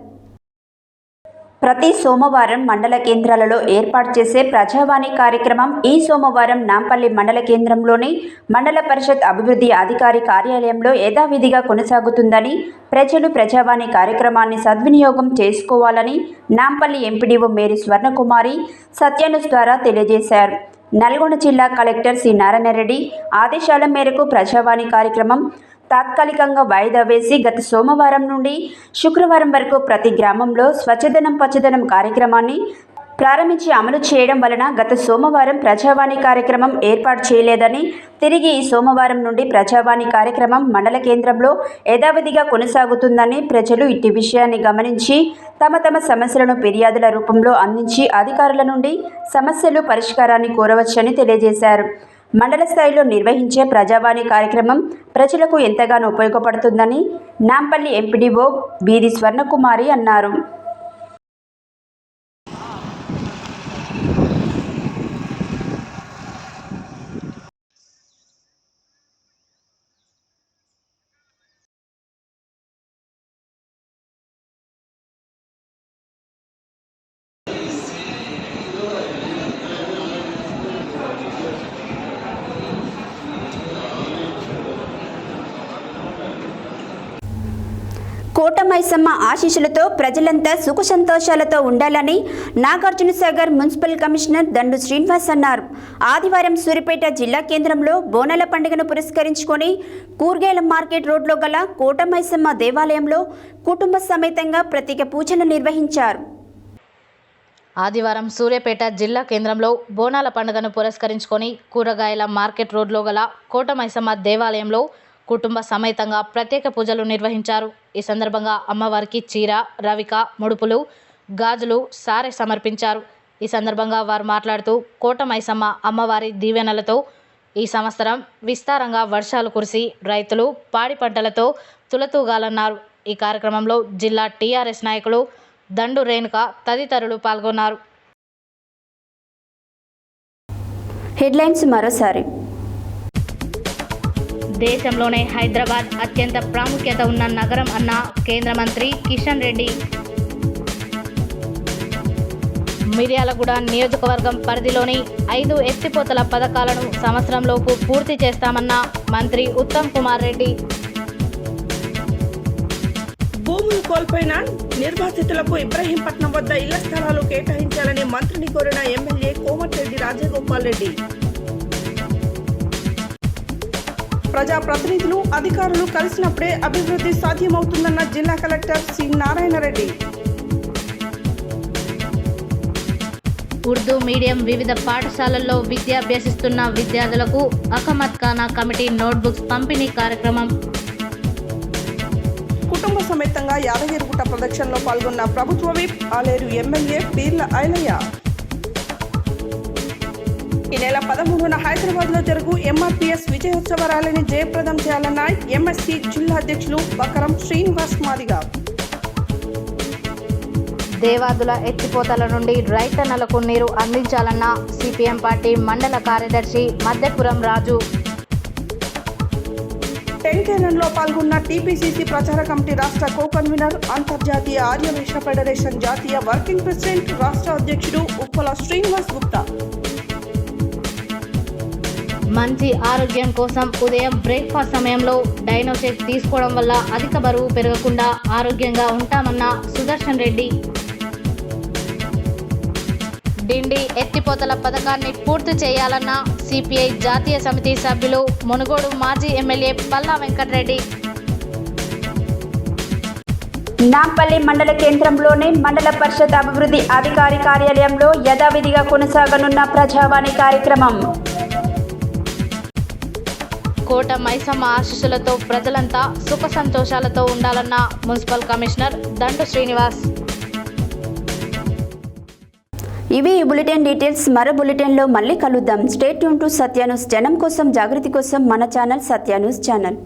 ప్రతి సోమవారం మండల కేంద్రాలలో ఏర్పాటు చేసే ప్రజావాణి కార్యక్రమం ఈ సోమవారం నాంపల్లి మండల కేంద్రంలోని మండల పరిషత్ అభివృద్ధి అధికారి కార్యాలయంలో యథావిధిగా కొనసాగుతుందని, ప్రజలు ప్రజావాణి కార్యక్రమాన్ని సద్వినియోగం చేసుకోవాలని నాంపల్లి ఎంపీడీఓ మేరీ స్వర్ణకుమారి సత్యన్యూస్ ద్వారా తెలియజేశారు. నల్గొండ జిల్లా కలెక్టర్ సి నారాయణరెడ్డి ఆదేశాల మేరకు ప్రజావాణి కార్యక్రమం తాత్కాలికంగా వాయిదా వేసి గత సోమవారం నుండి శుక్రవారం వరకు ప్రతి గ్రామంలో స్వచ్ఛదనం పచ్చదనం కార్యక్రమాన్ని ప్రారంభించి అమలు చేయడం వలన గత సోమవారం ప్రజావాణి కార్యక్రమం ఏర్పాటు చేయలేదని, తిరిగి ఈ సోమవారం నుండి ప్రజావాణి కార్యక్రమం మండల కేంద్రంలో యథావిధిగా కొనసాగుతుందని, ప్రజలు ఇట్టి విషయాన్ని గమనించి తమ సమస్యలను ఫిర్యాదుల రూపంలో అందించి అధికారుల నుండి సమస్యలు పరిష్కారాన్ని కోరవచ్చని తెలియజేశారు. మండల స్థాయిలో నిర్వహించే ప్రజావాణి కార్యక్రమం ప్రజలకు ఎంతగానో ఉపయోగపడుతుందని నాంపల్లి ఎంపీడీఓ బీది స్వర్ణకుమారి అన్నారు. కోట మైసమ్మ ఆశీస్సులతో ప్రజలంతా సుఖ సంతోషాలతో ఉండాలని నాగార్జునసాగర్ మున్సిపల్ కమిషనర్ దండు శ్రీనివాస్ అన్నారు. ఆదివారం సూర్యాపేట జిల్లా కేంద్రంలో బోనాల పండుగను పురస్కరించుకొని కూరగాయల మార్కెట్ రోడ్లో గల కోట మైసమ్మ దేవాలయంలో కుటుంబ సమేతంగా ప్రత్యేక పూజలు నిర్వహించారు. ఆదివారం సూర్యాపేట జిల్లా కేంద్రంలో బోనాల పండుగను పురస్కరించుకొని కూరగాయల మార్కెట్ రోడ్లో గల కోట మైసమ్మ దేవాలయంలో కుటుంబ సమేతంగా ప్రత్యేక పూజలు నిర్వహించారు. ఈ సందర్భంగా అమ్మవారికి చీర, రవిక, ముడుపులు, గాజులు, సారె సమర్పించారు. ఈ సందర్భంగా వారు మాట్లాడుతూ కోట మైసమ్మ అమ్మవారి దీవెనలతో ఈ సంవత్సరం విస్తారంగా వర్షాలు కురిసి రైతులు పాడి పంటలతో తులతూగాలన్నారు. ఈ కార్యక్రమంలో జిల్లా టీఆర్ఎస్ నాయకులు దండు రేణుక తదితరులు పాల్గొన్నారు. హెడ్లైన్స్ మరోసారి. దేశంలోనే హైదరాబాద్ అత్యంత ప్రాముఖ్యత ఉన్న నగరం అన్న కేంద్ర మంత్రి కిషన్ రెడ్డి. మిర్యాలగూడ నియోజకవర్గం పరిధిలోని 5 ఎత్తిపోతల పథకాలను సంవత్సరంలోపు పూర్తి చేస్తామన్న మంత్రి ఉత్తమ్ కుమార్ రెడ్డి. భూములు కోల్పోయిన నిర్వాసితులకు ఇబ్రహీంపట్నం వద్ద ఇళ్ల స్థలాలు కేటాయించాలని మంత్రిని కోరిన ఎమ్మెల్యే కోమటిరెడ్డి రాజగోపాల్ రెడ్డి. ప్రజాప్రతినిధులు అధికారులు కలిసినప్పుడే అభివృద్ధి సాధ్యమవుతుందన్న జిల్లా collector C Narayanareddy. Urdu medium వివిధ పాఠశాలల్లో విద్యాభ్యసిస్తున్న విద్యార్థులకు అహ్మద్ ఖానా కమిటీ నోట్బుక్స్ పంపిణీ కార్యక్రమం. కుటుంబ సమేతంగా యాదగిరిగుట్ట ప్రదక్షిణలో పాల్గొన్న ప్రభుత్వ విప్ ఆలేరు ఎమ్మెల్యే పీర్ల ఐలయ్య. ఈ నెల 13న హైదరాబాద్లో జరుగు ఎంఆర్పీఎస్ విజయోత్సవ ర్యాలీని జయప్రదం చేయాలన్న ఎంఎస్సీ జిల్లా అధ్యక్షులు బకరం శ్రీనివాస్ మాదిగ. దేవాదుల ఎత్తిపోతల నుండి రైతన్నలకు నీరు అందించాలన్న సిపిఎం పార్టీ మండల కార్యదర్శి మద్దెపురం రాజు. టెంకేనంలో పాల్గొన్న టీపీసీసీ ప్రచార కమిటీ రాష్ట్ర కో కన్వీనర్, అంతర్జాతీయ ఆర్యవైశ్య ఫెడరేషన్ జాతీయ వర్కింగ్ ప్రెసిడెంట్, రాష్ట్ర అధ్యక్షుడు ఉప్పల శ్రీనివాస్ గుప్తా. మంచి ఆరోగ్యం కోసం ఉదయం బ్రేక్ఫాస్ట్ సమయంలో డైనోసెక్ తీసుకోవడం వల్ల అధిక బరువు పెరగకుండా ఆరోగ్యంగా ఉంటామన్న సుదర్శన్ రెడ్డి. డిండి ఎత్తిపోతల పథకాన్ని పూర్తి చేయాలన్న సిపిఐ జాతీయ సమితి సభ్యులు మునుగోడు మాజీ ఎమ్మెల్యే పల్లా వెంకటరెడ్డి. నాంపల్లి మండల కేంద్రంలోని మండల పరిషత్ అభివృద్ధి అధికారి కార్యాలయంలో యథావిధిగా కొనసాగనున్న ప్రజావాణి కార్యక్రమం. కోట మైసమ్మ ఆశీస్సులతో ప్రజలంతా సుఖ సంతోషాలతో ఉండాలన్న మున్సిపల్ కమిషనర్ దండు శ్రీనివాస్. ఇవి ఈ బులెటిన్ డీటెయిల్స్. మరో బులెటిన్లో మళ్ళీ కలుద్దాం. Stay tune to Satya news. జనం కోసం, జాగృతి కోసం మన ఛానల్ సత్య న్యూస్ ఛానల్.